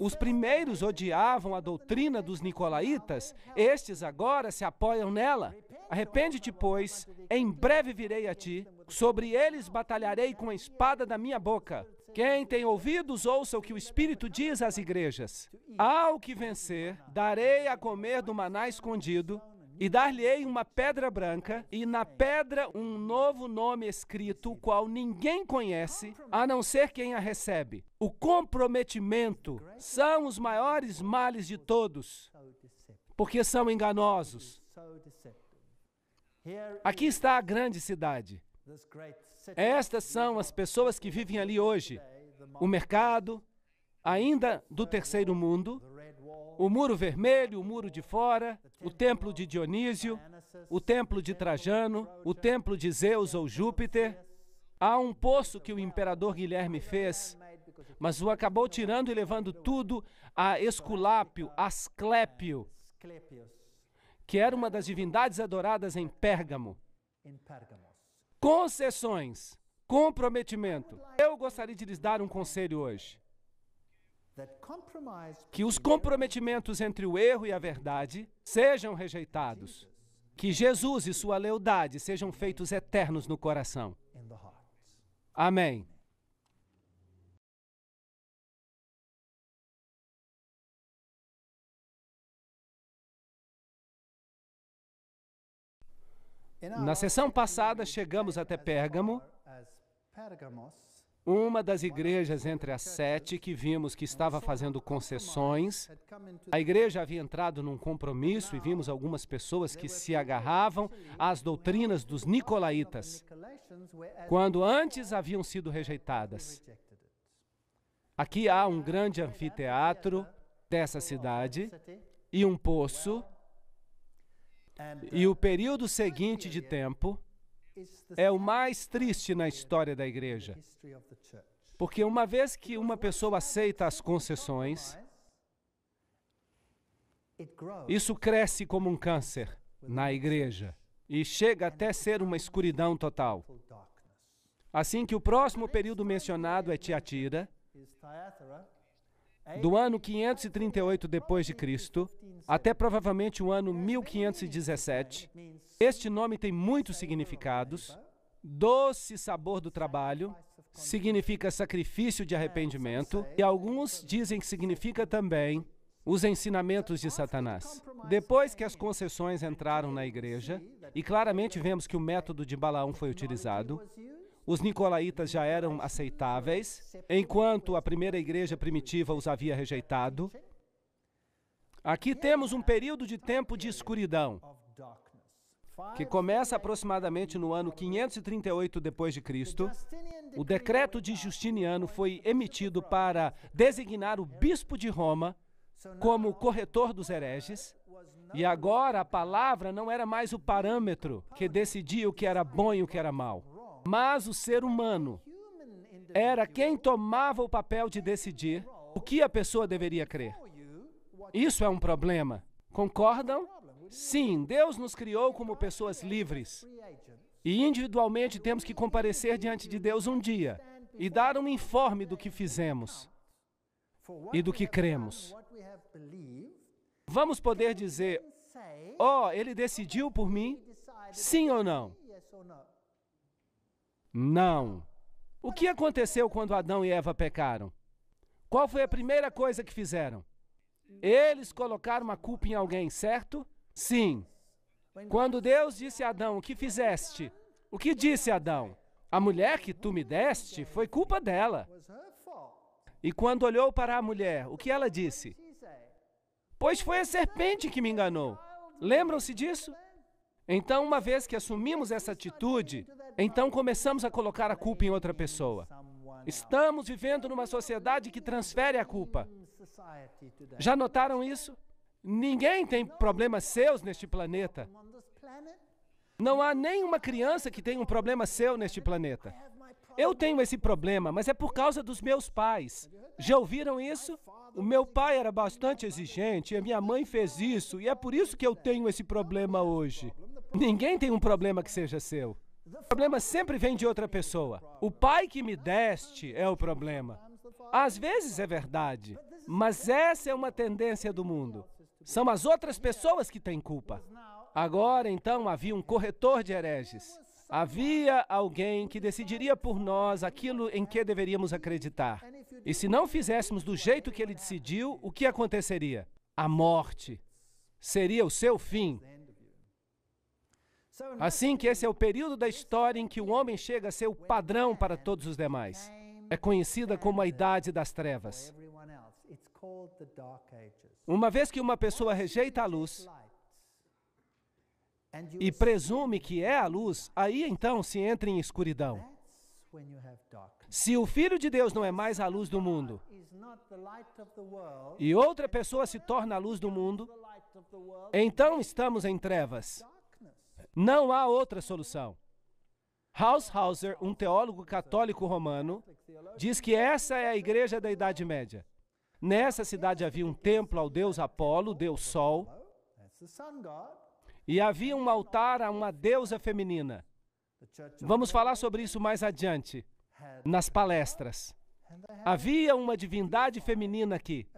Os primeiros odiavam a doutrina dos nicolaítas, estes agora se apoiam nela. Arrepende-te, pois, em breve virei a ti, sobre eles batalharei com a espada da minha boca. Quem tem ouvidos, ouça o que o Espírito diz às igrejas. Ao que vencer, darei a comer do maná escondido, e dar-lhe-ei uma pedra branca, e na pedra um novo nome escrito, o qual ninguém conhece, a não ser quem a recebe. O comprometimento são os maiores males de todos, porque são enganosos. Aqui está a grande cidade. Estas são as pessoas que vivem ali hoje. O mercado, ainda do terceiro mundo, o muro vermelho, o muro de fora, o templo de Dionísio, o templo de Trajano, o templo de Zeus ou Júpiter, Há um poço que o imperador Guilherme fez, mas o acabou tirando e levando tudo a Esculápio, Asclépio, que era uma das divindades adoradas em Pérgamo. Concessões, comprometimento. Eu gostaria de lhes dar um conselho hoje. Que os comprometimentos entre o erro e a verdade sejam rejeitados. Que Jesus e sua lealdade sejam feitos eternos no coração. Amém. Na sessão passada, chegamos até Pérgamo, uma das igrejas entre as 7 que vimos que estava fazendo concessões. A igreja havia entrado num compromisso e vimos algumas pessoas que se agarravam às doutrinas dos nicolaítas, quando antes haviam sido rejeitadas. Aqui há um grande anfiteatro dessa cidade e um poço, e o período seguinte de tempo é o mais triste na história da igreja. Porque uma vez que uma pessoa aceita as concessões, isso cresce como um câncer na igreja e chega até ser uma escuridão total. Assim que o próximo período mencionado é Tiatira, do ano 538 depois de Cristo, até provavelmente o ano 1517. Este nome tem muitos significados. Doce sabor do trabalho significa sacrifício de arrependimento, e alguns dizem que significa também os ensinamentos de Satanás. Depois que as concessões entraram na igreja, e claramente vemos que o método de Balaão foi utilizado, os nicolaítas já eram aceitáveis, enquanto a primeira igreja primitiva os havia rejeitado. Aqui temos um período de tempo de escuridão, que começa aproximadamente no ano 538 depois de Cristo. O decreto de Justiniano foi emitido para designar o bispo de Roma como corretor dos hereges, e agora a palavra não era mais o parâmetro que decidia o que era bom e o que era mal, mas o ser humano era quem tomava o papel de decidir o que a pessoa deveria crer. Isso é um problema. Concordam? Sim, Deus nos criou como pessoas livres. E individualmente temos que comparecer diante de Deus um dia e dar um informe do que fizemos e do que cremos. Vamos poder dizer, ele decidiu por mim? Sim ou não? Não. O que aconteceu quando Adão e Eva pecaram? Qual foi a primeira coisa que fizeram? Eles colocaram a culpa em alguém, certo? Sim. Quando Deus disse a Adão, o que fizeste? O que disse Adão? A mulher que tu me deste foi culpa dela. E quando olhou para a mulher, o que ela disse? Pois foi a serpente que me enganou. Lembram-se disso? Então, uma vez que assumimos essa atitude, então começamos a colocar a culpa em outra pessoa. Estamos vivendo numa sociedade que transfere a culpa. Já notaram isso? Ninguém tem problemas seus neste planeta. Não há nenhuma criança que tenha um problema seu neste planeta. Eu tenho esse problema, mas é por causa dos meus pais. Já ouviram isso? O meu pai era bastante exigente, e a minha mãe fez isso, e é por isso que eu tenho esse problema hoje. Ninguém tem um problema que seja seu. O problema sempre vem de outra pessoa. O pai que me deste é o problema. Às vezes é verdade, mas essa é uma tendência do mundo. São as outras pessoas que têm culpa. Agora, então, havia um corretor de hereges. Havia alguém que decidiria por nós aquilo em que deveríamos acreditar. E se não fizéssemos do jeito que ele decidiu, o que aconteceria? A morte. Seria o seu fim. Assim que esse é o período da história em que o homem chega a ser o padrão para todos os demais. É conhecida como a Idade das Trevas. Uma vez que uma pessoa rejeita a luz e presume que é a luz, aí então se entra em escuridão. Se o Filho de Deus não é mais a luz do mundo e outra pessoa se torna a luz do mundo, então estamos em trevas. Não há outra solução. Hauser, um teólogo católico romano, diz que essa é a igreja da Idade Média. Nessa cidade havia um templo ao deus Apolo, deus Sol, e havia um altar a uma deusa feminina. Vamos falar sobre isso mais adiante, nas palestras. Havia uma divindade feminina aqui.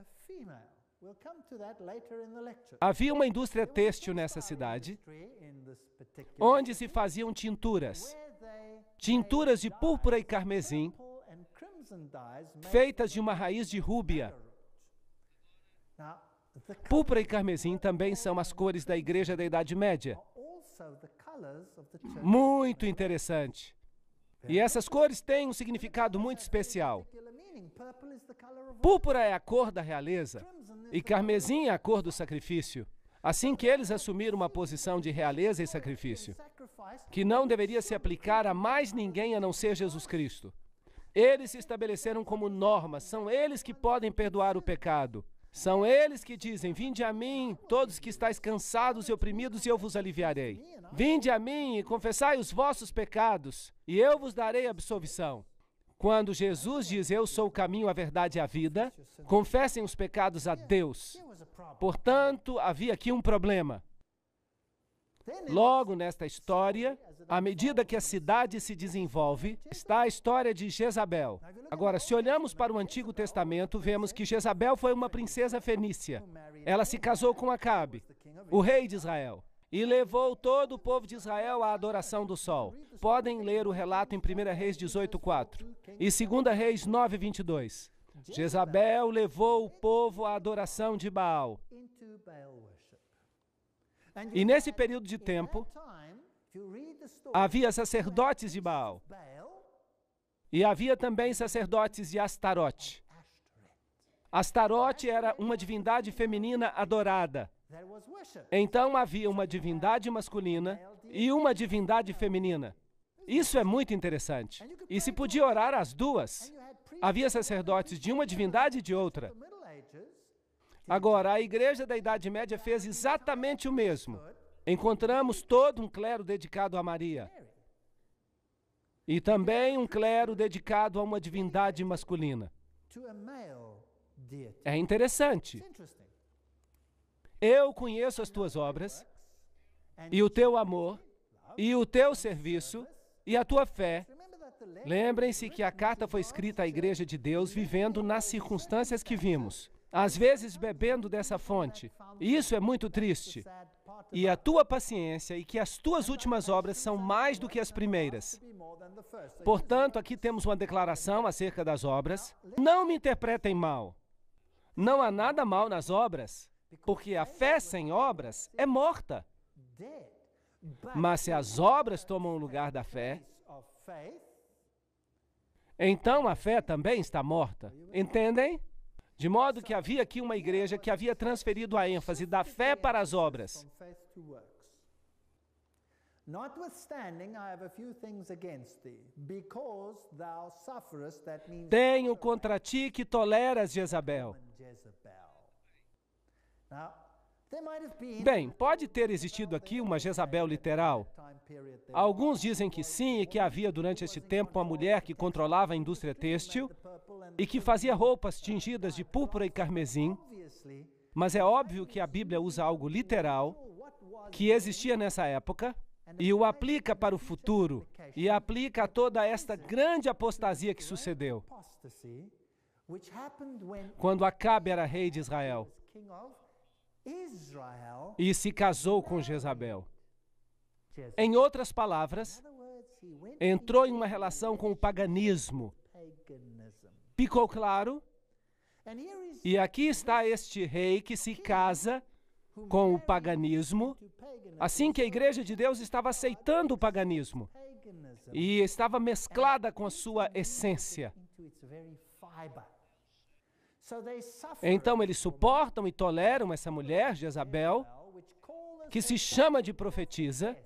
Havia uma indústria têxtil nessa cidade, onde se faziam tinturas. Tinturas de púrpura e carmesim, feitas de uma raiz de rúbia. Púrpura e carmesim também são as cores da igreja da Idade Média. Muito interessante. E essas cores têm um significado muito especial. Púrpura é a cor da realeza e carmesim é a cor do sacrifício. Assim que eles assumiram uma posição de realeza e sacrifício, que não deveria se aplicar a mais ninguém a não ser Jesus Cristo. Eles se estabeleceram como normas, são eles que podem perdoar o pecado. São eles que dizem, vinde a mim, todos que estáis cansados e oprimidos, e eu vos aliviarei. Vinde a mim e confessai os vossos pecados, e eu vos darei absolvição. Quando Jesus diz, eu sou o caminho, a verdade e a vida, confessem os pecados a Deus. Portanto, havia aqui um problema. Logo nesta história, à medida que a cidade se desenvolve, está a história de Jezabel. Agora, se olhamos para o Antigo Testamento, vemos que Jezabel foi uma princesa fenícia. Ela se casou com Acabe, o rei de Israel, e levou todo o povo de Israel à adoração do sol. Podem ler o relato em 1 Reis 18:4 e 2 Reis 9:22. Jezabel levou o povo à adoração de Baal. E nesse período de tempo, havia sacerdotes de Baal. E havia também sacerdotes de Astarote. Astarote era uma divindade feminina adorada. Então havia uma divindade masculina e uma divindade feminina. Isso é muito interessante. E se podia orar as duas. Havia sacerdotes de uma divindade e de outra. Agora, a igreja da Idade Média fez exatamente o mesmo. Encontramos todo um clero dedicado a Maria. E também um clero dedicado a uma divindade masculina. É interessante. Eu conheço as tuas obras, e o teu amor, e o teu serviço, e a tua fé. Lembrem-se que a carta foi escrita à Igreja de Deus vivendo nas circunstâncias que vimos. Às vezes bebendo dessa fonte. E isso é muito triste. E a tua paciência e que as tuas últimas obras são mais do que as primeiras. Portanto, aqui temos uma declaração acerca das obras. Não me interpretem mal. Não há nada mal nas obras, porque a fé sem obras é morta. Mas se as obras tomam o lugar da fé, então a fé também está morta. Entendem? De modo que havia aqui uma igreja que havia transferido a ênfase da fé para as obras. Tenho contra ti que toleras Jezabel. Bem, pode ter existido aqui uma Jezabel literal. Alguns dizem que sim, e que havia durante este tempo uma mulher que controlava a indústria têxtil e que fazia roupas tingidas de púrpura e carmesim, mas é óbvio que a Bíblia usa algo literal que existia nessa época e o aplica para o futuro e aplica a toda esta grande apostasia que sucedeu quando Acabe era rei de Israel e se casou com Jezabel. Em outras palavras, entrou em uma relação com o paganismo. Ficou claro? E aqui está este rei que se casa com o paganismo, assim que a igreja de Deus estava aceitando o paganismo e estava mesclada com a sua essência. Então eles suportam e toleram essa mulher, Jezabel, que se chama de profetisa,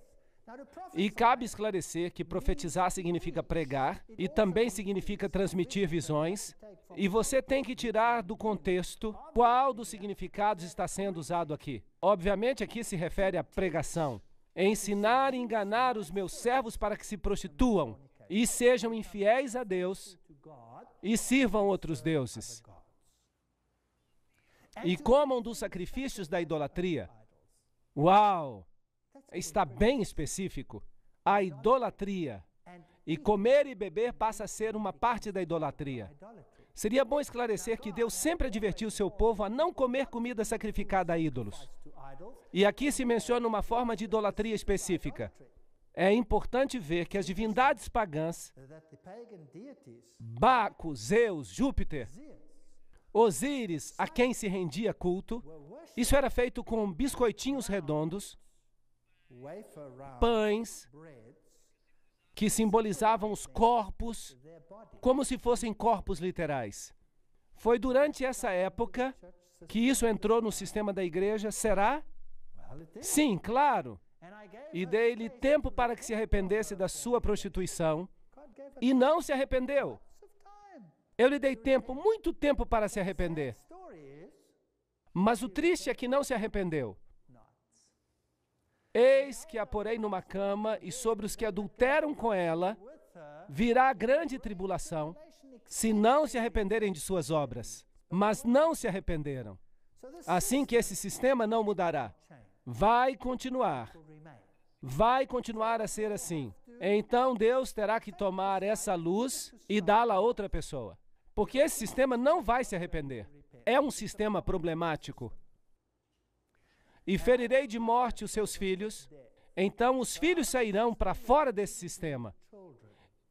e cabe esclarecer que profetizar significa pregar e também significa transmitir visões, e você tem que tirar do contexto qual dos significados está sendo usado aqui. Obviamente aqui se refere à pregação. ensinar e enganar os meus servos para que se prostituam e sejam infiéis a Deus e sirvam outros deuses. E comam dos sacrifícios da idolatria. Uau! Está bem específico. A idolatria. E comer e beber passa a ser uma parte da idolatria. Seria bom esclarecer que Deus sempre advertiu seu povo a não comer comida sacrificada a ídolos. E aqui se menciona uma forma de idolatria específica. É importante ver que as divindades pagãs, Baco, Zeus, Júpiter, Osíris, a quem se rendia culto, isso era feito com biscoitinhos redondos, pães, que simbolizavam os corpos, como se fossem corpos literais. Foi durante essa época que isso entrou no sistema da igreja, será? Sim, claro. E dei-lhe tempo para que se arrependesse da sua prostituição, e não se arrependeu. Eu lhe dei tempo, muito tempo para se arrepender. Mas o triste é que não se arrependeu. Eis que a porei numa cama, e sobre os que adulteram com ela virá grande tribulação, se não se arrependerem de suas obras. Mas não se arrependeram. Assim que esse sistema não mudará. Vai continuar a ser assim. Então Deus terá que tomar essa luz e dá-la a outra pessoa. Porque esse sistema não vai se arrepender. É um sistema problemático. E ferirei de morte os seus filhos, então os filhos sairão para fora desse sistema.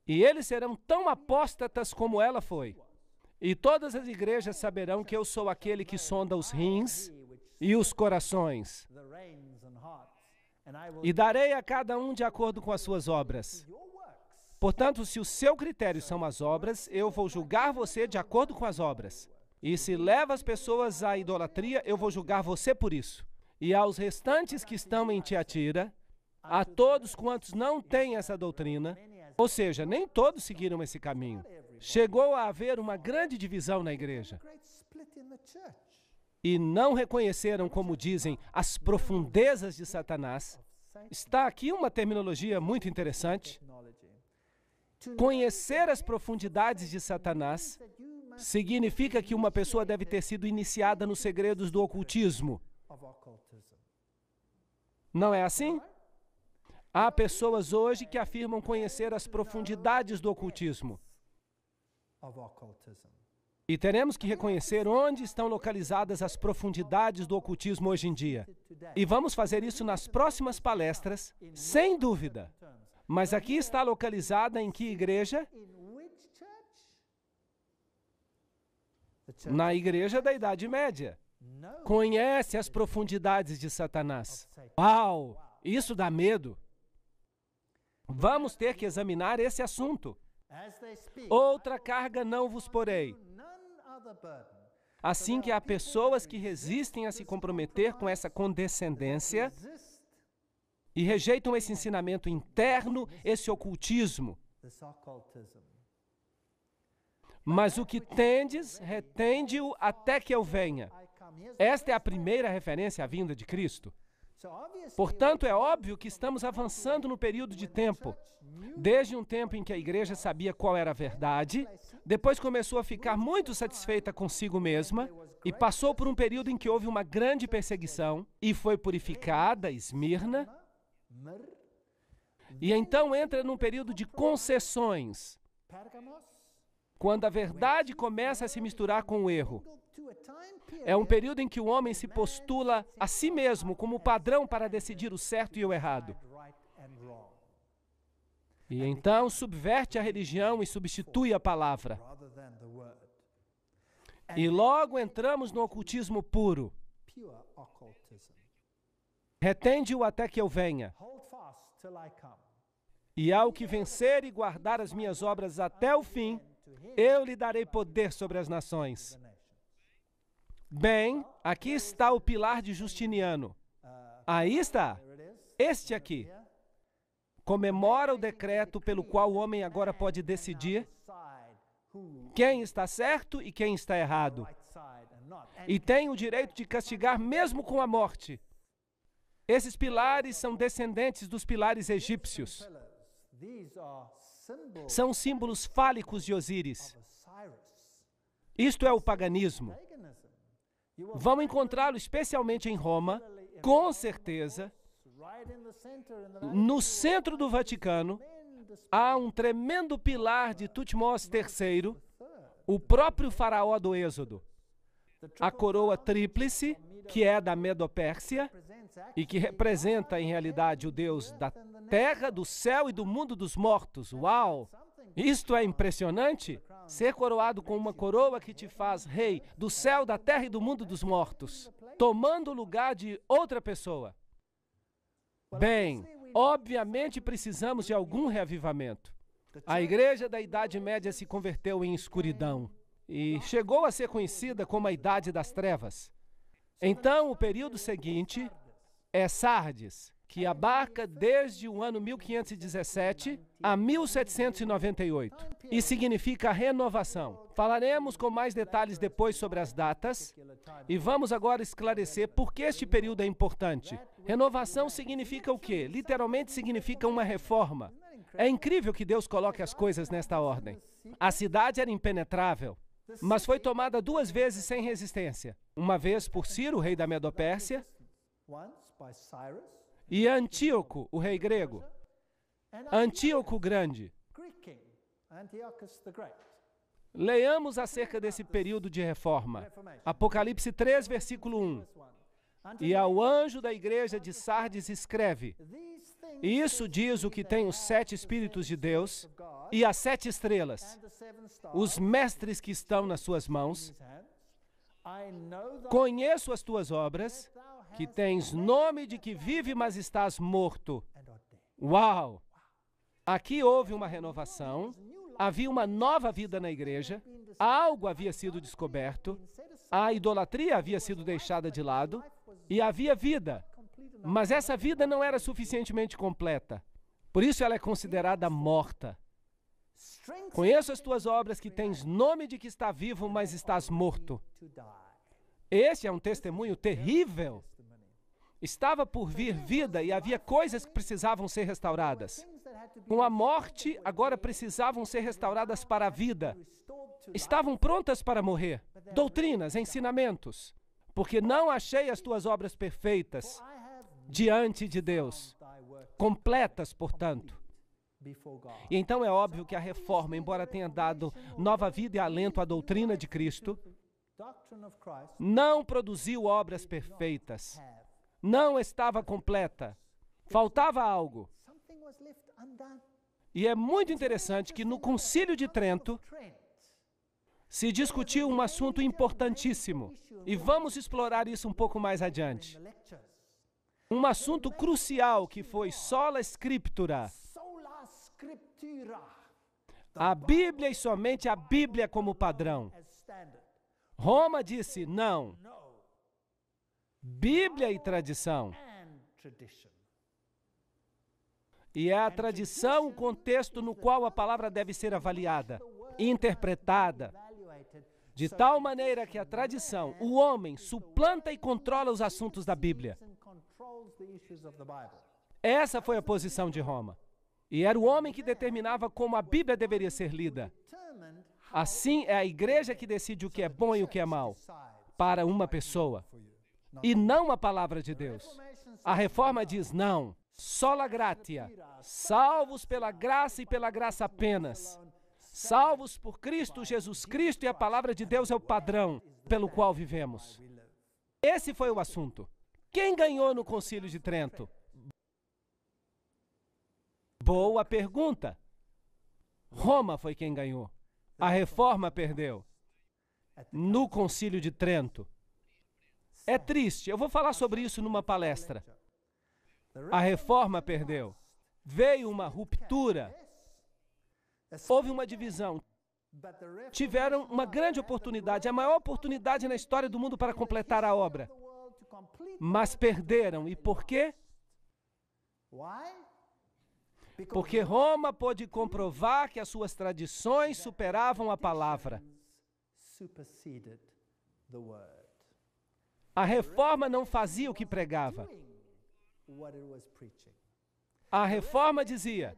E eles serão tão apóstatas como ela foi. E todas as igrejas saberão que eu sou aquele que sonda os rins e os corações. E darei a cada um de acordo com as suas obras. Portanto, se o seu critério são as obras, eu vou julgar você de acordo com as obras. E se leva as pessoas à idolatria, eu vou julgar você por isso. E aos restantes que estão em Tiatira, a todos quantos não têm essa doutrina, ou seja, nem todos seguiram esse caminho, chegou a haver uma grande divisão na igreja. E não reconheceram, como dizem, as profundezas de Satanás. Está aqui uma terminologia muito interessante. Conhecer as profundidades de Satanás significa que uma pessoa deve ter sido iniciada nos segredos do ocultismo. Não é assim? Há pessoas hoje que afirmam conhecer as profundidades do ocultismo. E teremos que reconhecer onde estão localizadas as profundidades do ocultismo hoje em dia. E vamos fazer isso nas próximas palestras, sem dúvida. Mas aqui está localizada em que igreja? Na igreja da Idade Média. Conhece as profundidades de Satanás. Uau! Isso dá medo. Vamos ter que examinar esse assunto. Outra carga não vos porei. Assim que há pessoas que resistem a se comprometer com essa condescendência e rejeitam esse ensinamento interno, esse ocultismo. Mas o que tendes, retende-o até que eu venha. Esta é a primeira referência à vinda de Cristo. Portanto, é óbvio que estamos avançando no período de tempo. Desde um tempo em que a igreja sabia qual era a verdade, depois começou a ficar muito satisfeita consigo mesma e passou por um período em que houve uma grande perseguição e foi purificada, Esmirna, e então entra num período de concessões, quando a verdade começa a se misturar com o erro. É um período em que o homem se postula a si mesmo como padrão para decidir o certo e o errado. E então subverte a religião e substitui a palavra. E logo entramos no ocultismo puro. Retende-o até que eu venha. E ao que vencer e guardar as minhas obras até o fim, eu lhe darei poder sobre as nações. Bem, aqui está o pilar de Justiniano. Aí está. Este aqui. Comemora o decreto pelo qual o homem agora pode decidir quem está certo e quem está errado. E tem o direito de castigar mesmo com a morte. Esses pilares são descendentes dos pilares egípcios. São símbolos fálicos de Osíris. Isto é o paganismo. Vão encontrá-lo especialmente em Roma, com certeza. No centro do Vaticano, há um tremendo pilar de Tutmós III, o próprio faraó do Êxodo. A coroa tríplice, que é da Medo-Pérsia, e que representa, em realidade, o Deus da terra, do céu e do mundo dos mortos. Uau! Isto é impressionante? Ser coroado com uma coroa que te faz rei do céu, da terra e do mundo dos mortos, tomando o lugar de outra pessoa. Bem, obviamente precisamos de algum reavivamento. A igreja da Idade Média se converteu em escuridão e chegou a ser conhecida como a Idade das Trevas. Então, o período seguinte é Sardes, que abarca desde o ano 1517 a 1798 e significa renovação. Falaremos com mais detalhes depois sobre as datas e vamos agora esclarecer por que este período é importante. Renovação significa o quê? Literalmente significa uma reforma. É incrível que Deus coloque as coisas nesta ordem. A cidade era impenetrável, mas foi tomada 2 vezes sem resistência. Uma vez por Ciro, rei da Medo-Pérsia, e Antíoco, o rei grego. Antíoco Grande. Leiamos acerca desse período de reforma. Apocalipse 3, versículo 1. E ao anjo da igreja de Sardes escreve: e isso diz o que tem os 7 Espíritos de Deus e as 7 estrelas, os mestres que estão nas suas mãos. Conheço as tuas obras, que tens nome de que vive, mas estás morto. Uau! Aqui houve uma renovação, havia uma nova vida na igreja, algo havia sido descoberto, a idolatria havia sido deixada de lado e havia vida. Mas essa vida não era suficientemente completa. Por isso ela é considerada morta. Conheço as tuas obras, que tens nome de que está vivo, mas estás morto. Este é um testemunho terrível. Estava por vir vida e havia coisas que precisavam ser restauradas. Com a morte, agora precisavam ser restauradas para a vida. Estavam prontas para morrer. Doutrinas, ensinamentos. Porque não achei as tuas obras perfeitas diante de Deus. Completas, portanto. E então é óbvio que a reforma, embora tenha dado nova vida e alento à doutrina de Cristo, não produziu obras perfeitas. Não estava completa. Faltava algo. E é muito interessante que no Concílio de Trento se discutiu um assunto importantíssimo. E vamos explorar isso um pouco mais adiante. Um assunto crucial que foi sola scriptura. A Bíblia e somente a Bíblia como padrão. Roma disse não. Bíblia e tradição. E é a tradição o contexto no qual a palavra deve ser avaliada, interpretada, de tal maneira que a tradição, o homem, suplanta e controla os assuntos da Bíblia. Essa foi a posição de Roma. E era o homem que determinava como a Bíblia deveria ser lida. Assim, é a igreja que decide o que é bom e o que é mal para uma pessoa, e não a palavra de Deus. A reforma diz não. Sola gratia, salvos pela graça e pela graça apenas. Salvos por Cristo, Jesus Cristo, e a palavra de Deus é o padrão pelo qual vivemos. Esse foi o assunto. Quem ganhou no Concílio de Trento? Boa pergunta. Roma foi quem ganhou. A reforma perdeu. No Concílio de Trento. É triste, eu vou falar sobre isso numa palestra. A reforma perdeu. Veio uma ruptura. Houve uma divisão. Tiveram uma grande oportunidade, a maior oportunidade na história do mundo para completar a obra. Mas perderam. E por quê? Porque Roma pôde comprovar que as suas tradições superavam a palavra. A reforma não fazia o que pregava. A Reforma dizia,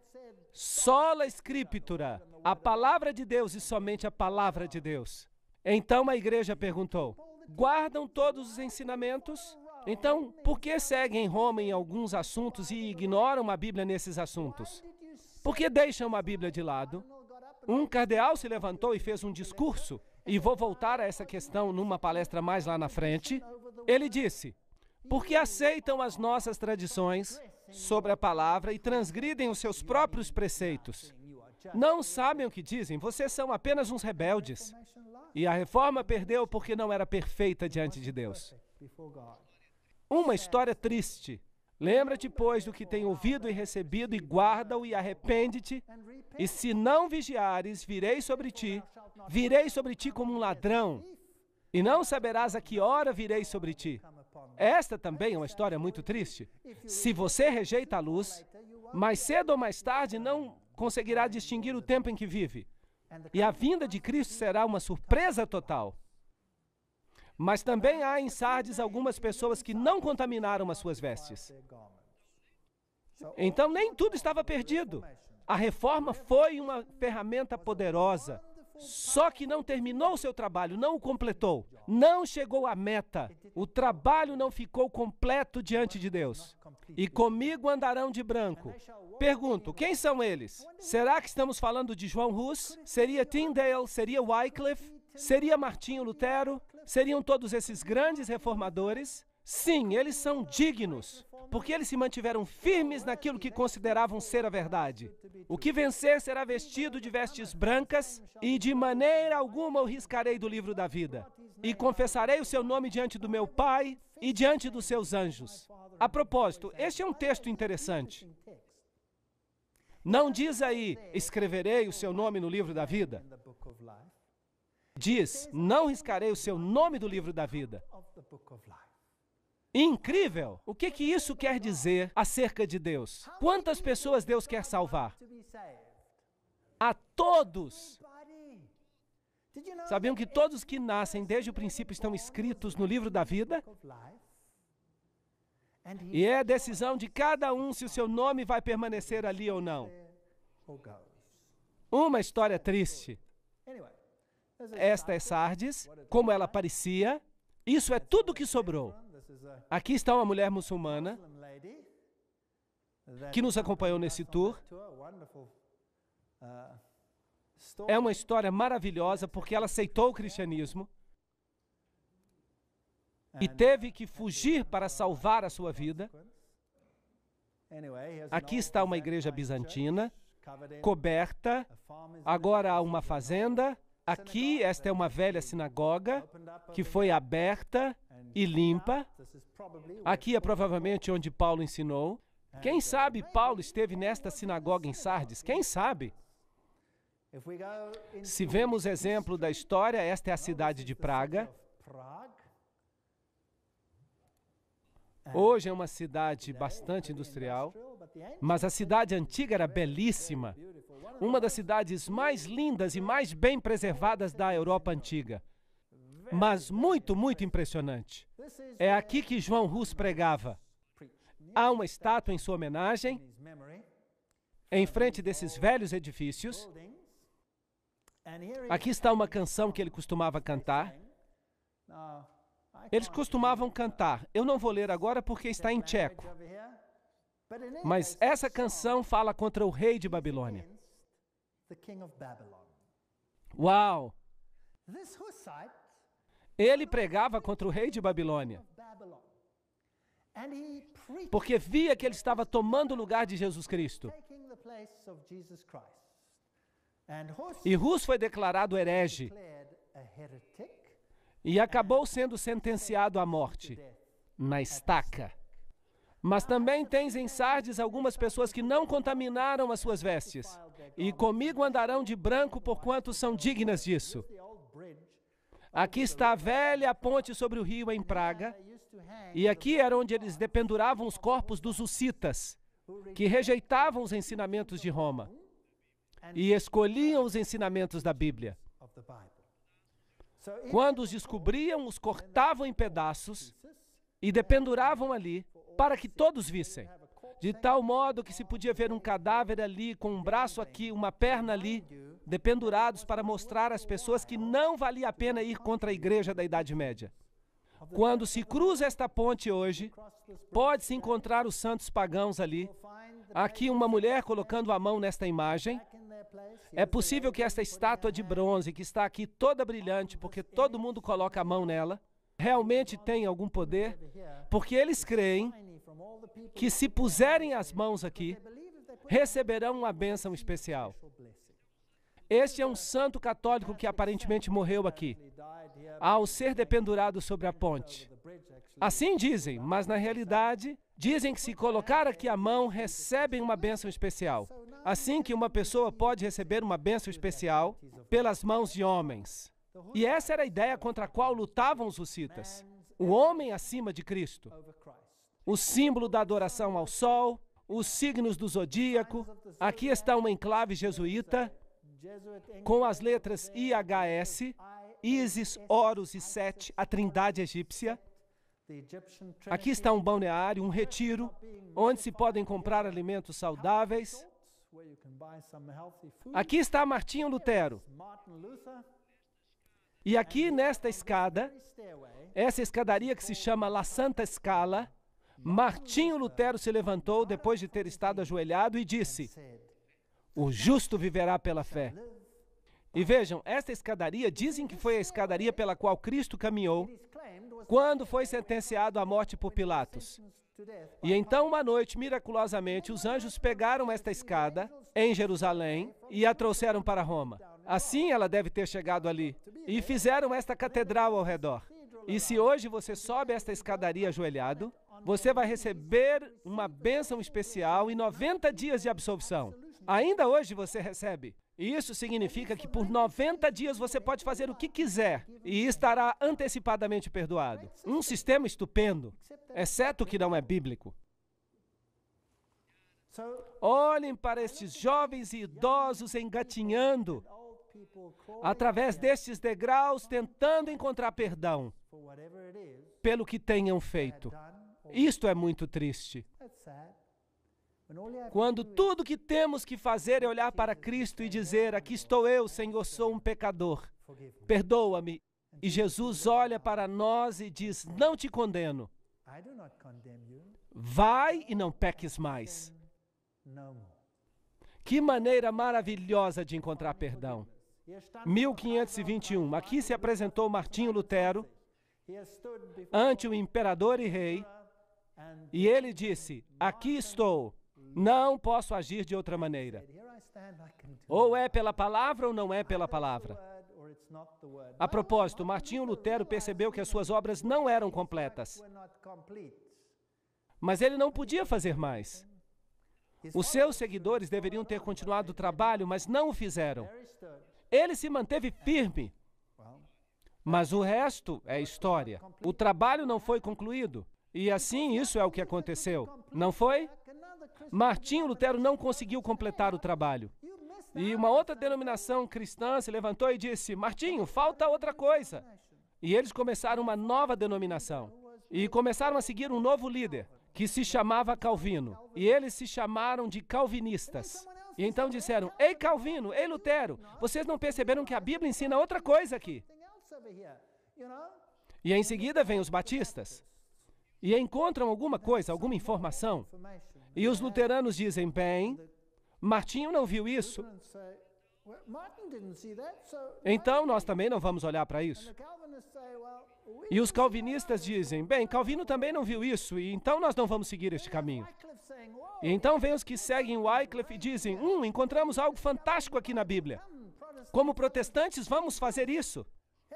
sola Scriptura, a palavra de Deus e somente a palavra de Deus. Então a igreja perguntou, guardam todos os ensinamentos? Então, por que seguem Roma em alguns assuntos e ignoram a Bíblia nesses assuntos? Por que deixam a Bíblia de lado? Um cardeal se levantou e fez um discurso, e vou voltar a essa questão numa palestra mais lá na frente. Ele disse, porque aceitam as nossas tradições sobre a palavra e transgridem os seus próprios preceitos. Não sabem o que dizem, vocês são apenas uns rebeldes. E a Reforma perdeu porque não era perfeita diante de Deus. Uma história triste. Lembra-te, pois, do que tem ouvido e recebido, e guarda-o, e arrepende-te. E se não vigiares, virei sobre ti como um ladrão, e não saberás a que hora virei sobre ti. Esta também é uma história muito triste. Se você rejeita a luz, mais cedo ou mais tarde não conseguirá distinguir o tempo em que vive. E a vinda de Cristo será uma surpresa total. Mas também há em Sardes algumas pessoas que não contaminaram as suas vestes. Então nem tudo estava perdido. A Reforma foi uma ferramenta poderosa, só que não terminou o seu trabalho, não o completou, não chegou à meta. O trabalho não ficou completo diante de Deus. E comigo andarão de branco. Pergunto, quem são eles? Será que estamos falando de João Hus? Seria Tyndale? Seria Wycliffe? Seria Martinho Lutero? Seriam todos esses grandes reformadores? Sim, eles são dignos, porque eles se mantiveram firmes naquilo que consideravam ser a verdade. O que vencer será vestido de vestes brancas, e de maneira alguma o riscarei do livro da vida. E confessarei o seu nome diante do meu Pai e diante dos seus anjos. A propósito, este é um texto interessante. Não diz aí, escreverei o seu nome no livro da vida. Diz, não riscarei o seu nome do livro da vida. Incrível! O que isso quer dizer acerca de Deus? Quantas pessoas Deus quer salvar? A todos! Sabiam que todos que nascem desde o princípio estão escritos no livro da vida? E é a decisão de cada um se o seu nome vai permanecer ali ou não. Uma história triste. Esta é Sardes, como ela parecia. Isso é tudo que sobrou. Aqui está uma mulher muçulmana que nos acompanhou nesse tour. É uma história maravilhosa porque ela aceitou o cristianismo e teve que fugir para salvar a sua vida. Aqui está uma igreja bizantina, coberta. Agora há uma fazenda. Aqui, esta é uma velha sinagoga que foi aberta e limpa. Aqui é provavelmente onde Paulo ensinou. Quem sabe Paulo esteve nesta sinagoga em Sardes? Quem sabe? Se vemos exemplo da história, esta é a cidade de Praga. Hoje é uma cidade bastante industrial, mas a cidade antiga era belíssima. Uma das cidades mais lindas e mais bem preservadas da Europa antiga. Mas muito, muito impressionante. É aqui que João Hus pregava. Há uma estátua em sua homenagem, em frente desses velhos edifícios. Aqui está uma canção que ele costumava cantar. Eles costumavam cantar. Eu não vou ler agora porque está em tcheco. Mas essa canção fala contra o rei de Babilônia. Uau! Ele pregava contra o rei de Babilônia, porque via que ele estava tomando o lugar de Jesus Cristo. E Hus foi declarado herege e acabou sendo sentenciado à morte, na estaca. Mas também tens em Sardes algumas pessoas que não contaminaram as suas vestes, e comigo andarão de branco porquanto são dignas disso. Aqui está a velha ponte sobre o rio em Praga, e aqui era onde eles dependuravam os corpos dos hussitas, que rejeitavam os ensinamentos de Roma, e escolhiam os ensinamentos da Bíblia. Quando os descobriam, os cortavam em pedaços e dependuravam ali para que todos vissem. De tal modo que se podia ver um cadáver ali, com um braço aqui, uma perna ali, dependurados para mostrar às pessoas que não valia a pena ir contra a igreja da Idade Média. Quando se cruza esta ponte hoje, pode-se encontrar os santos pagãos ali. Aqui uma mulher colocando a mão nesta imagem. É possível que esta estátua de bronze, que está aqui toda brilhante, porque todo mundo coloca a mão nela, realmente tenha algum poder, porque eles creem que se puserem as mãos aqui, receberão uma bênção especial. Este é um santo católico que aparentemente morreu aqui, ao ser dependurado sobre a ponte. Assim dizem, mas na realidade, dizem que se colocar aqui a mão, recebem uma bênção especial. Assim que uma pessoa pode receber uma bênção especial pelas mãos de homens. E essa era a ideia contra a qual lutavam os hussitas. O homem acima de Cristo. O símbolo da adoração ao sol, os signos do zodíaco. Aqui está uma enclave jesuíta, com as letras IHS, Ísis, Horus e Sete, a trindade egípcia. Aqui está um balneário, um retiro, onde se podem comprar alimentos saudáveis. Aqui está Martinho Lutero. E aqui nesta escada, essa escadaria que se chama La Santa Scala, Martinho Lutero se levantou depois de ter estado ajoelhado e disse: "O justo viverá pela fé." E vejam, esta escadaria, dizem que foi a escadaria pela qual Cristo caminhou quando foi sentenciado à morte por Pilatos. E então, uma noite, miraculosamente, os anjos pegaram esta escada em Jerusalém e a trouxeram para Roma. Assim ela deve ter chegado ali. E fizeram esta catedral ao redor. E se hoje você sobe esta escadaria ajoelhado, você vai receber uma bênção especial e 90 dias de absolvição. Ainda hoje você recebe. E isso significa que por 90 dias você pode fazer o que quiser e estará antecipadamente perdoado. Um sistema estupendo, exceto que não é bíblico. Olhem para estes jovens e idosos engatinhando através destes degraus, tentando encontrar perdão pelo que tenham feito. Isto é muito triste. Quando tudo que temos que fazer é olhar para Cristo e dizer: "Aqui estou eu, Senhor, sou um pecador. Perdoa-me." E Jesus olha para nós e diz: "Não te condeno. Vai e não peques mais." Que maneira maravilhosa de encontrar perdão. 1521, aqui se apresentou Martinho Lutero ante o imperador e rei, e ele disse: "Aqui estou. Não posso agir de outra maneira. Ou é pela palavra ou não é pela palavra." A propósito, Martinho Lutero percebeu que as suas obras não eram completas. Mas ele não podia fazer mais. Os seus seguidores deveriam ter continuado o trabalho, mas não o fizeram. Ele se manteve firme. Mas o resto é história. O trabalho não foi concluído. E assim isso é o que aconteceu. Não foi? Martinho Lutero não conseguiu completar o trabalho. E uma outra denominação cristã se levantou e disse: "Martinho, falta outra coisa." E eles começaram uma nova denominação. E começaram a seguir um novo líder, que se chamava Calvino. E eles se chamaram de calvinistas. E então disseram: "Ei Calvino, ei Lutero, vocês não perceberam que a Bíblia ensina outra coisa aqui?" E em seguida vêm os batistas. E encontram alguma coisa, alguma informação. E os luteranos dizem: "Bem, Martinho não viu isso. Então nós também não vamos olhar para isso." E os calvinistas dizem: "Bem, Calvino também não viu isso, e então nós não vamos seguir este caminho." E então vem os que seguem Wycliffe e dizem: "Encontramos algo fantástico aqui na Bíblia. Como protestantes, vamos fazer isso."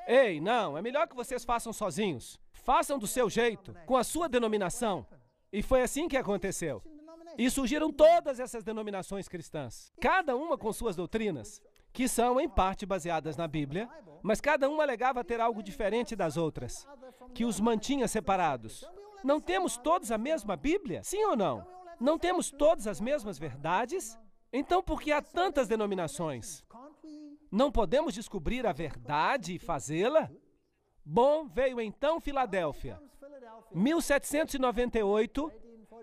Ei, não, é melhor que vocês façam sozinhos. Façam do seu jeito, com a sua denominação. E foi assim que aconteceu. E surgiram todas essas denominações cristãs, cada uma com suas doutrinas, que são em parte baseadas na Bíblia, mas cada uma alegava ter algo diferente das outras, que os mantinha separados. Não temos todos a mesma Bíblia? Sim ou não? Não temos todas as mesmas verdades? Então por que há tantas denominações? Não podemos descobrir a verdade e fazê-la? Bom, veio então Filadélfia. 1798,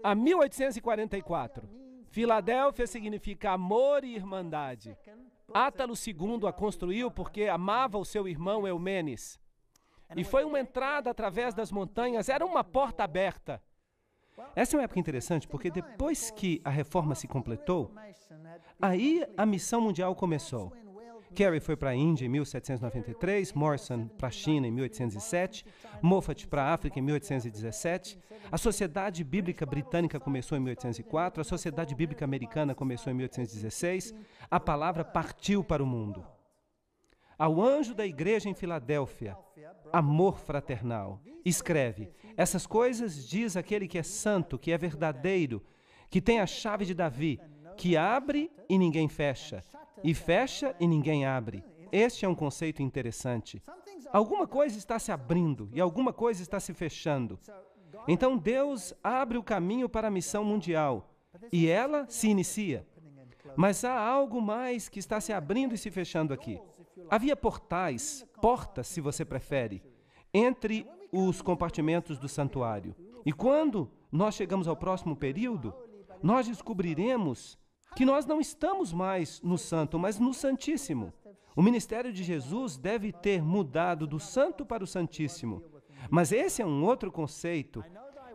a 1844. Filadélfia significa amor e irmandade. Átalo II a construiu porque amava o seu irmão Eumenes. E foi uma entrada através das montanhas, era uma porta aberta. Essa é uma época interessante porque depois que a reforma se completou, aí a missão mundial começou. Carey foi para a Índia em 1793, Morrison para a China em 1807, Moffat para a África em 1817, a Sociedade Bíblica Britânica começou em 1804, a Sociedade Bíblica Americana começou em 1816, a palavra partiu para o mundo. Ao anjo da igreja em Filadélfia, amor fraternal, escreve: essas coisas diz aquele que é santo, que é verdadeiro, que tem a chave de Davi, que abre e ninguém fecha, e fecha e ninguém abre. Este é um conceito interessante. Alguma coisa está se abrindo e alguma coisa está se fechando. Então Deus abre o caminho para a missão mundial e ela se inicia. Mas há algo mais que está se abrindo e se fechando aqui. Havia portais, portas, se você prefere, entre os compartimentos do santuário. E quando nós chegamos ao próximo período, nós descobriremos que nós não estamos mais no santo, mas no santíssimo. O ministério de Jesus deve ter mudado do santo para o santíssimo. Mas esse é um outro conceito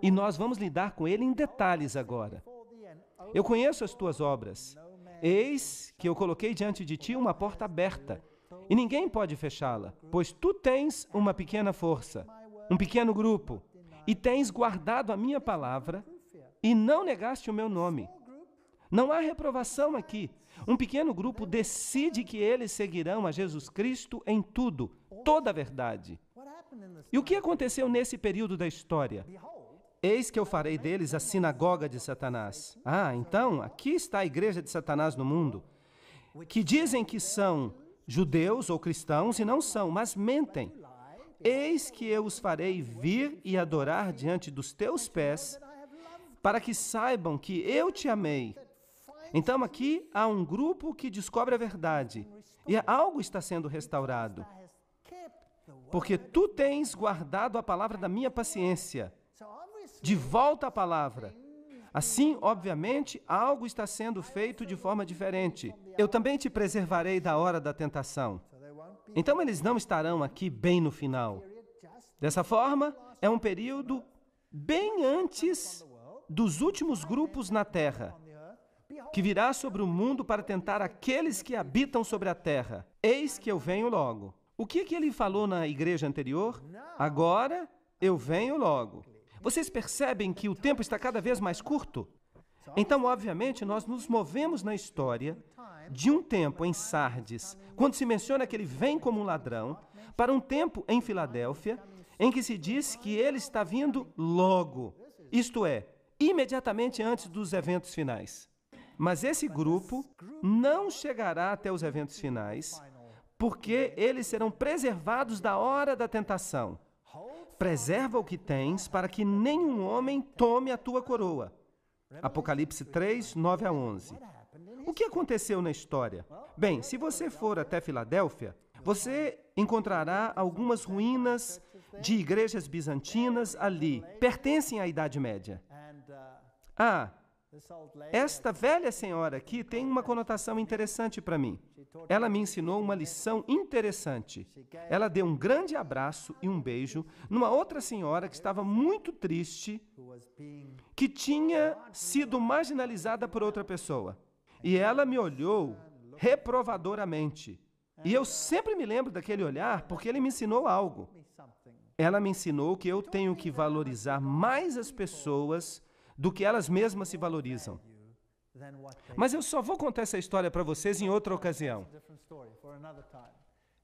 e nós vamos lidar com ele em detalhes agora. Eu conheço as tuas obras. Eis que eu coloquei diante de ti uma porta aberta e ninguém pode fechá-la, pois tu tens uma pequena força, um pequeno grupo, e tens guardado a minha palavra e não negaste o meu nome. Não há reprovação aqui. Um pequeno grupo decide que eles seguirão a Jesus Cristo em tudo, toda a verdade. E o que aconteceu nesse período da história? Eis que eu farei deles a sinagoga de Satanás. Então, aqui está a igreja de Satanás no mundo, que dizem que são judeus ou cristãos e não são, mas mentem. Eis que eu os farei vir e adorar diante dos teus pés, para que saibam que eu te amei. Então aqui há um grupo que descobre a verdade e algo está sendo restaurado. Porque tu tens guardado a palavra da minha paciência. De volta à palavra. Assim, obviamente, algo está sendo feito de forma diferente. Eu também te preservarei da hora da tentação. Então eles não estarão aqui bem no final. Dessa forma, é um período bem antes dos últimos grupos na terra, que virá sobre o mundo para tentar aqueles que habitam sobre a terra. Eis que eu venho logo. O que ele falou na igreja anterior? Agora eu venho logo. Vocês percebem que o tempo está cada vez mais curto? Então, obviamente, nós nos movemos na história de um tempo em Sardes, quando se menciona que ele vem como um ladrão, para um tempo em Filadélfia, em que se diz que ele está vindo logo, isto é, imediatamente antes dos eventos finais. Mas esse grupo não chegará até os eventos finais, porque eles serão preservados da hora da tentação. Preserva o que tens, para que nenhum homem tome a tua coroa. Apocalipse 3, 9 a 11. O que aconteceu na história? Bem, se você for até Filadélfia, você encontrará algumas ruínas de igrejas bizantinas ali. Pertencem à Idade Média. Esta velha senhora aqui tem uma conotação interessante para mim. Ela me ensinou uma lição interessante. Ela deu um grande abraço e um beijo numa outra senhora que estava muito triste, que tinha sido marginalizada por outra pessoa. E ela me olhou reprovadoramente. E eu sempre me lembro daquele olhar porque ele me ensinou algo. Ela me ensinou que eu tenho que valorizar mais as pessoas do que elas mesmas se valorizam. Mas eu só vou contar essa história para vocês em outra ocasião.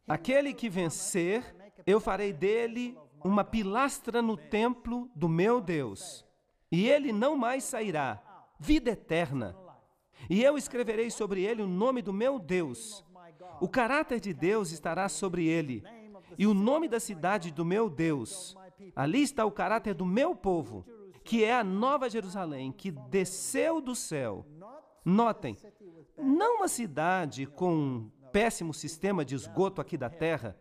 Aquele que vencer, eu farei dele uma pilastra no templo do meu Deus, e ele não mais sairá, vida eterna. E eu escreverei sobre ele o nome do meu Deus. O caráter de Deus estará sobre ele, e o nome da cidade do meu Deus. Ali está o caráter do meu povo, que é a Nova Jerusalém, que desceu do céu. Notem, não uma cidade com um péssimo sistema de esgoto aqui da terra.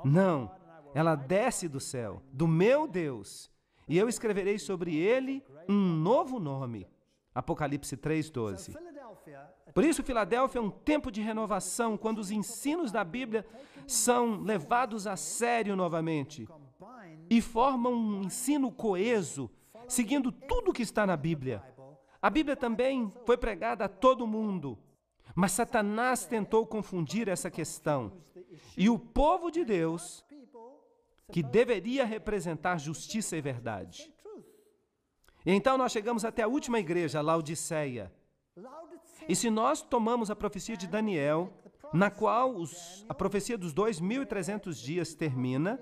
Não, ela desce do céu, do meu Deus. e eu escreverei sobre ele um novo nome. Apocalipse 3:12. Por isso, Filadélfia é um tempo de renovação, quando os ensinos da Bíblia são levados a sério novamente e formam um ensino coeso, seguindo tudo o que está na Bíblia. A Bíblia também foi pregada a todo mundo, mas Satanás tentou confundir essa questão. E o povo de Deus, que deveria representar justiça e verdade. E então nós chegamos até a última igreja, Laodiceia. E se nós tomamos a profecia de Daniel, na qual a profecia dos 2.300 dias termina,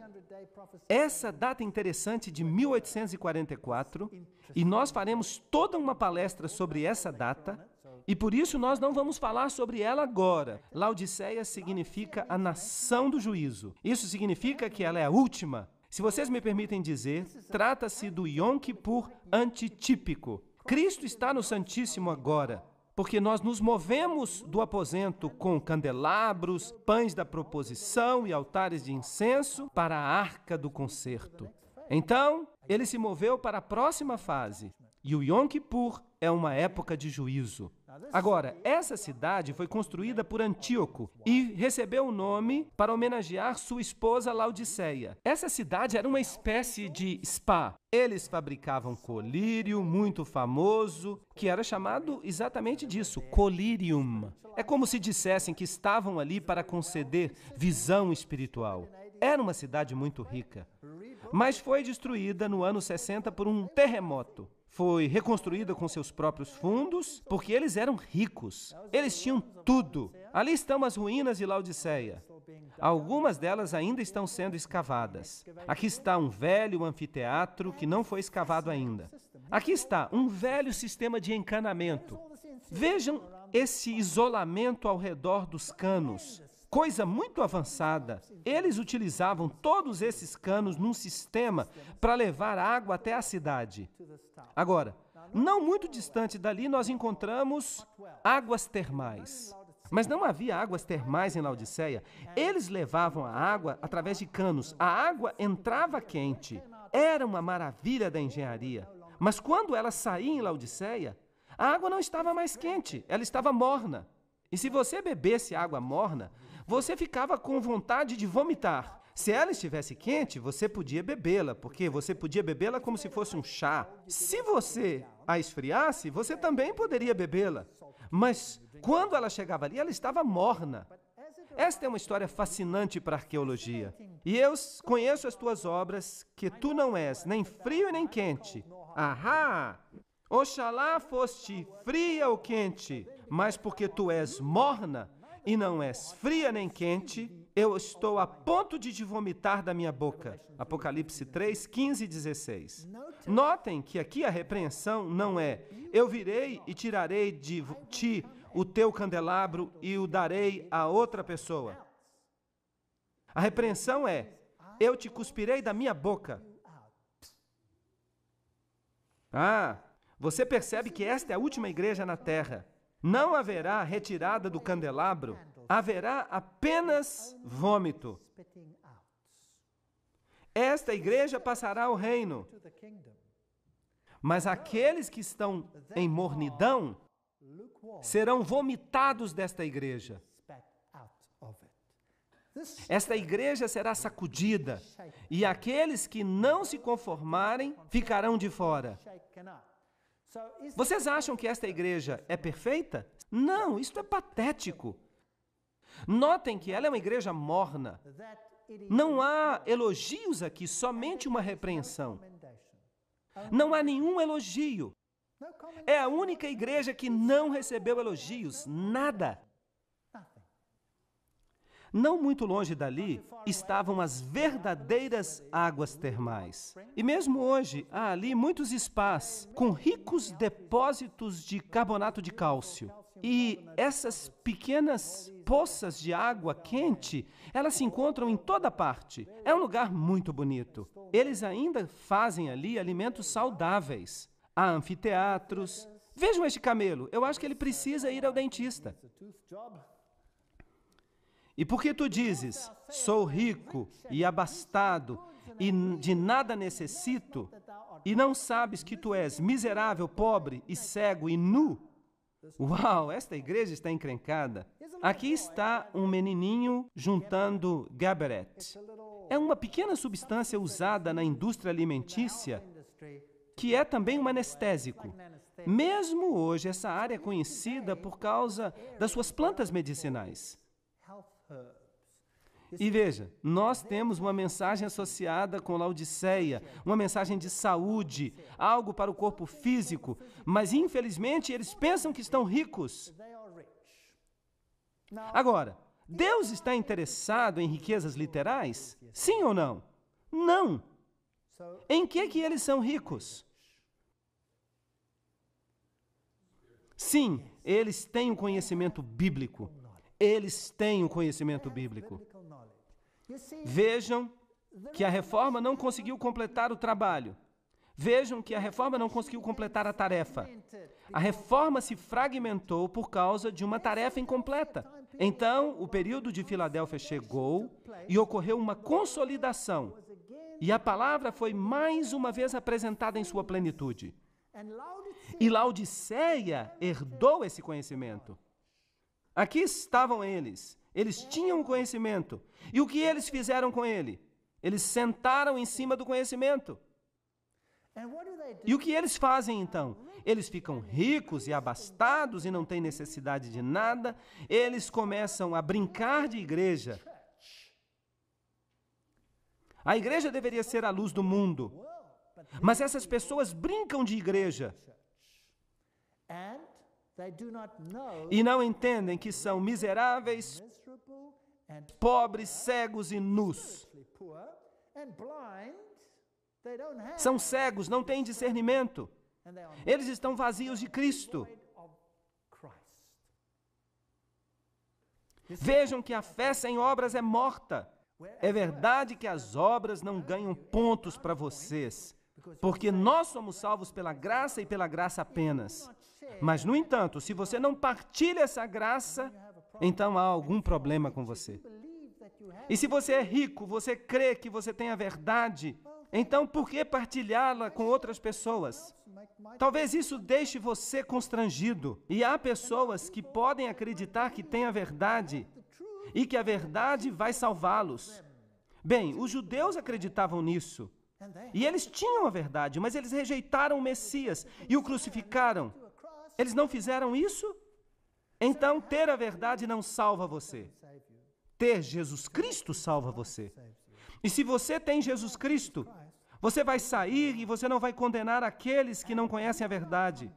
essa data interessante de 1844, e nós faremos toda uma palestra sobre essa data, e por isso nós não vamos falar sobre ela agora. Laodiceia significa a nação do juízo. Isso significa que ela é a última. Se vocês me permitem dizer, trata-se do Yom Kippur antitípico. Cristo está no Santíssimo agora, porque nós nos movemos do aposento com candelabros, pães da proposição e altares de incenso para a arca do concerto. Então, ele se moveu para a próxima fase, e o Yom Kippur é uma época de juízo. Agora, essa cidade foi construída por Antíoco e recebeu o nome para homenagear sua esposa Laodiceia. Essa cidade era uma espécie de spa. Eles fabricavam colírio, muito famoso, que era chamado exatamente disso, collyrium. É como se dissessem que estavam ali para conceder visão espiritual. Era uma cidade muito rica, mas foi destruída no ano 60 por um terremoto. Foi reconstruída com seus próprios fundos, porque eles eram ricos. Eles tinham tudo. Ali estão as ruínas de Laodiceia. Algumas delas ainda estão sendo escavadas. Aqui está um velho anfiteatro que não foi escavado ainda. Aqui está um velho sistema de encanamento. Vejam esse isolamento ao redor dos canos. Coisa muito avançada. Eles utilizavam todos esses canos num sistema para levar água até a cidade. Agora, não muito distante dali, nós encontramos águas termais. Mas não havia águas termais em Laodiceia. Eles levavam a água através de canos. A água entrava quente. Era uma maravilha da engenharia. Mas quando ela saía em Laodiceia, a água não estava mais quente, ela estava morna. E se você bebesse água morna, você ficava com vontade de vomitar. Se ela estivesse quente, você podia bebê-la, porque você podia bebê-la como se fosse um chá. Se você a esfriasse, você também poderia bebê-la. Mas quando ela chegava ali, ela estava morna. Esta é uma história fascinante para a arqueologia. E eu conheço as tuas obras, que tu não és nem frio nem quente. Ahá! Oxalá foste fria ou quente, mas porque tu és morna e não és fria nem quente, eu estou a ponto de te vomitar da minha boca. Apocalipse 3, 15 e 16. Notem que aqui a repreensão não é: eu virei e tirarei de ti o teu candelabro e o darei a outra pessoa. A repreensão é: eu te cuspirei da minha boca. Você percebe que esta é a última igreja na terra. Não haverá retirada do candelabro, haverá apenas vômito. Esta igreja passará ao reino, mas aqueles que estão em mornidão serão vomitados desta igreja. Esta igreja será sacudida, e aqueles que não se conformarem ficarão de fora. Vocês acham que esta igreja é perfeita? Não, isto é patético. Notem que ela é uma igreja morna. Não há elogios aqui, somente uma repreensão. Não há nenhum elogio. É a única igreja que não recebeu elogios, nada. Não muito longe dali estavam as verdadeiras águas termais. E mesmo hoje, há ali muitos spas com ricos depósitos de carbonato de cálcio. E essas pequenas poças de água quente, elas se encontram em toda parte. É um lugar muito bonito. Eles ainda fazem ali alimentos saudáveis. Há anfiteatros. Vejam este camelo, eu acho que ele precisa ir ao dentista. E porque tu dizes, sou rico e abastado e de nada necessito, e não sabes que tu és miserável, pobre e cego e nu? Uau, esta igreja está encrencada. Aqui está um menininho juntando Gabaret. É uma pequena substância usada na indústria alimentícia que é também um anestésico. Mesmo hoje, essa área é conhecida por causa das suas plantas medicinais. E veja, nós temos uma mensagem associada com Laodiceia, uma mensagem de saúde, algo para o corpo físico, mas infelizmente eles pensam que estão ricos. Agora, Deus está interessado em riquezas literais? Sim ou não? Não. Em que eles são ricos? Sim, eles têm o conhecimento bíblico. Eles têm o conhecimento bíblico. Vejam que a reforma não conseguiu completar o trabalho. Vejam que a reforma não conseguiu completar a tarefa. A reforma se fragmentou por causa de uma tarefa incompleta. Então, o período de Filadélfia chegou e ocorreu uma consolidação. E a palavra foi mais uma vez apresentada em sua plenitude. E Laodiceia herdou esse conhecimento. Aqui estavam eles. Eles tinham o conhecimento. E o que eles fizeram com ele? Eles sentaram em cima do conhecimento. E o que eles fazem então? Eles ficam ricos e abastados e não têm necessidade de nada. Eles começam a brincar de igreja. A igreja deveria ser a luz do mundo. Mas essas pessoas brincam de igreja. E não entendem que são miseráveis, pobres, cegos e nus. São cegos, não têm discernimento. Eles estão vazios de Cristo. Vejam que a fé sem obras é morta. É verdade que as obras não ganham pontos para vocês, porque nós somos salvos pela graça e pela graça apenas. Mas, no entanto, se você não partilha essa graça, então há algum problema com você. E se você é rico, você crê que você tem a verdade, então por que partilhá-la com outras pessoas? Talvez isso deixe você constrangido. E há pessoas que podem acreditar que têm a verdade e que a verdade vai salvá-los. Bem, os judeus acreditavam nisso. E eles tinham a verdade, mas eles rejeitaram o Messias e o crucificaram. Eles não fizeram isso? Então, ter a verdade não salva você. Ter Jesus Cristo salva você. E se você tem Jesus Cristo, você vai sair e você não vai condenar aqueles que não conhecem a verdade.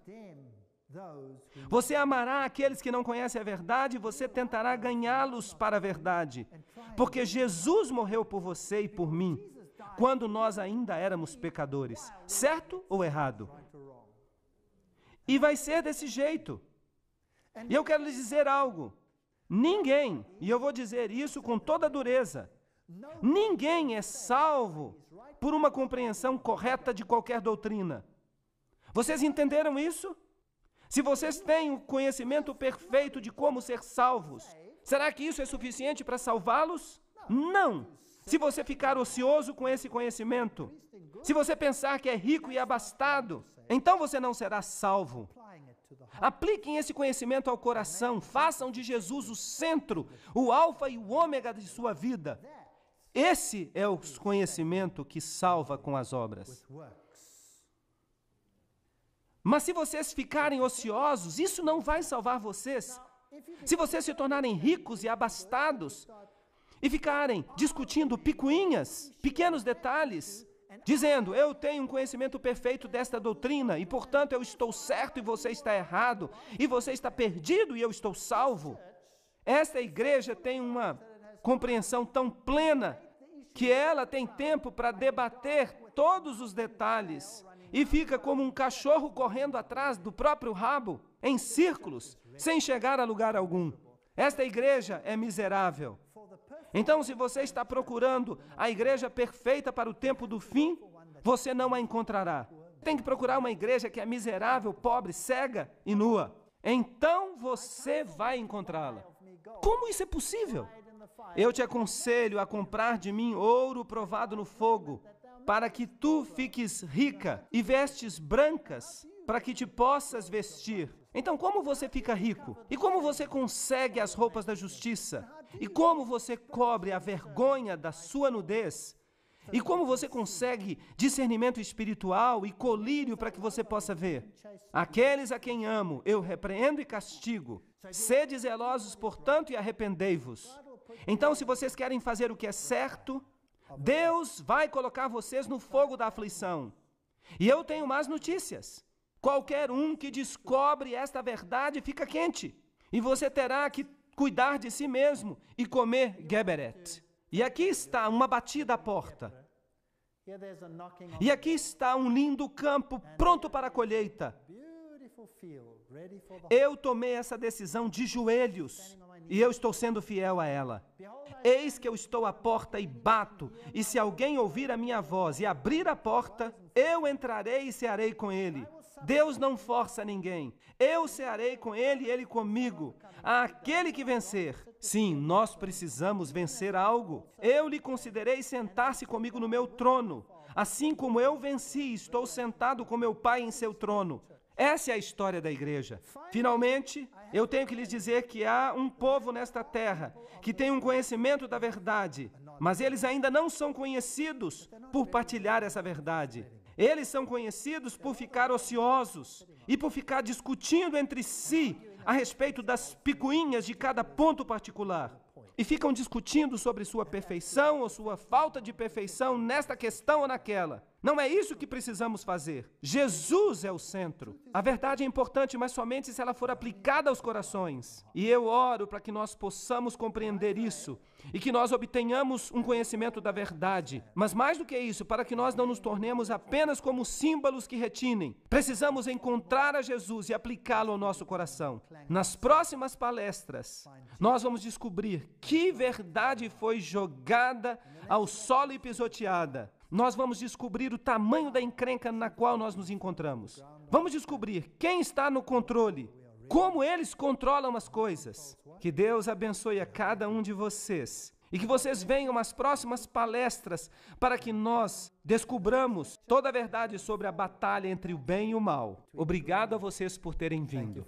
Você amará aqueles que não conhecem a verdade e você tentará ganhá-los para a verdade. Porque Jesus morreu por você e por mim, quando nós ainda éramos pecadores. Certo ou errado? E vai ser desse jeito. E eu quero lhes dizer algo. Ninguém, e eu vou dizer isso com toda dureza, ninguém é salvo por uma compreensão correta de qualquer doutrina. Vocês entenderam isso? Se vocês têm o conhecimento perfeito de como ser salvos, será que isso é suficiente para salvá-los? Não! Se você ficar ocioso com esse conhecimento, se você pensar que é rico e abastado, então você não será salvo. Apliquem esse conhecimento ao coração, façam de Jesus o centro, o alfa e o ômega de sua vida. Esse é o conhecimento que salva com as obras. Mas se vocês ficarem ociosos, isso não vai salvar vocês. Se vocês se tornarem ricos e abastados e ficarem discutindo picuinhas, pequenos detalhes, dizendo, eu tenho um conhecimento perfeito desta doutrina e, portanto, eu estou certo e você está errado, e você está perdido e eu estou salvo. Esta igreja tem uma compreensão tão plena que ela tem tempo para debater todos os detalhes e fica como um cachorro correndo atrás do próprio rabo, em círculos, sem chegar a lugar algum. Esta igreja é miserável. Então, se você está procurando a igreja perfeita para o tempo do fim, você não a encontrará. Tem que procurar uma igreja que é miserável, pobre, cega e nua. Então você vai encontrá-la. Como isso é possível? Eu te aconselho a comprar de mim ouro provado no fogo, para que tu fiques rica, e vestes brancas, para que te possas vestir. Então, como você fica rico? E como você consegue as roupas da justiça? E como você cobre a vergonha da sua nudez? E como você consegue discernimento espiritual e colírio para que você possa ver? Aqueles a quem amo, eu repreendo e castigo. Sede zelosos, portanto, e arrependei-vos. Então, se vocês querem fazer o que é certo, Deus vai colocar vocês no fogo da aflição. E eu tenho más notícias. Qualquer um que descobre esta verdade fica quente. E você terá que cuidar de si mesmo e comer Geberet. E aqui está uma batida à porta. E aqui está um lindo campo pronto para a colheita. Eu tomei essa decisão de joelhos e eu estou sendo fiel a ela. Eis que eu estou à porta e bato, e se alguém ouvir a minha voz e abrir a porta, eu entrarei e cearei com ele. Deus não força ninguém. Eu cearei com ele e ele comigo. Aquele que vencer. Sim, nós precisamos vencer algo. Eu lhe considerei sentar-se comigo no meu trono. Assim como eu venci, estou sentado com meu Pai em seu trono. Essa é a história da igreja. Finalmente, eu tenho que lhes dizer que há um povo nesta terra que tem um conhecimento da verdade, mas eles ainda não são conhecidos por partilhar essa verdade. Eles são conhecidos por ficar ociosos e por ficar discutindo entre si a respeito das picuinhas de cada ponto particular. E ficam discutindo sobre sua perfeição ou sua falta de perfeição nesta questão ou naquela. Não é isso que precisamos fazer. Jesus é o centro. A verdade é importante, mas somente se ela for aplicada aos corações. E eu oro para que nós possamos compreender isso e que nós obtenhamos um conhecimento da verdade. Mas mais do que isso, para que nós não nos tornemos apenas como símbolos que retinem, precisamos encontrar a Jesus e aplicá-lo ao nosso coração. Nas próximas palestras, nós vamos descobrir que verdade foi jogada ao solo e pisoteada. Nós vamos descobrir o tamanho da encrenca na qual nós nos encontramos. Vamos descobrir quem está no controle, como eles controlam as coisas. Que Deus abençoe a cada um de vocês e que vocês venham às próximas palestras para que nós descubramos toda a verdade sobre a batalha entre o bem e o mal. Obrigado a vocês por terem vindo.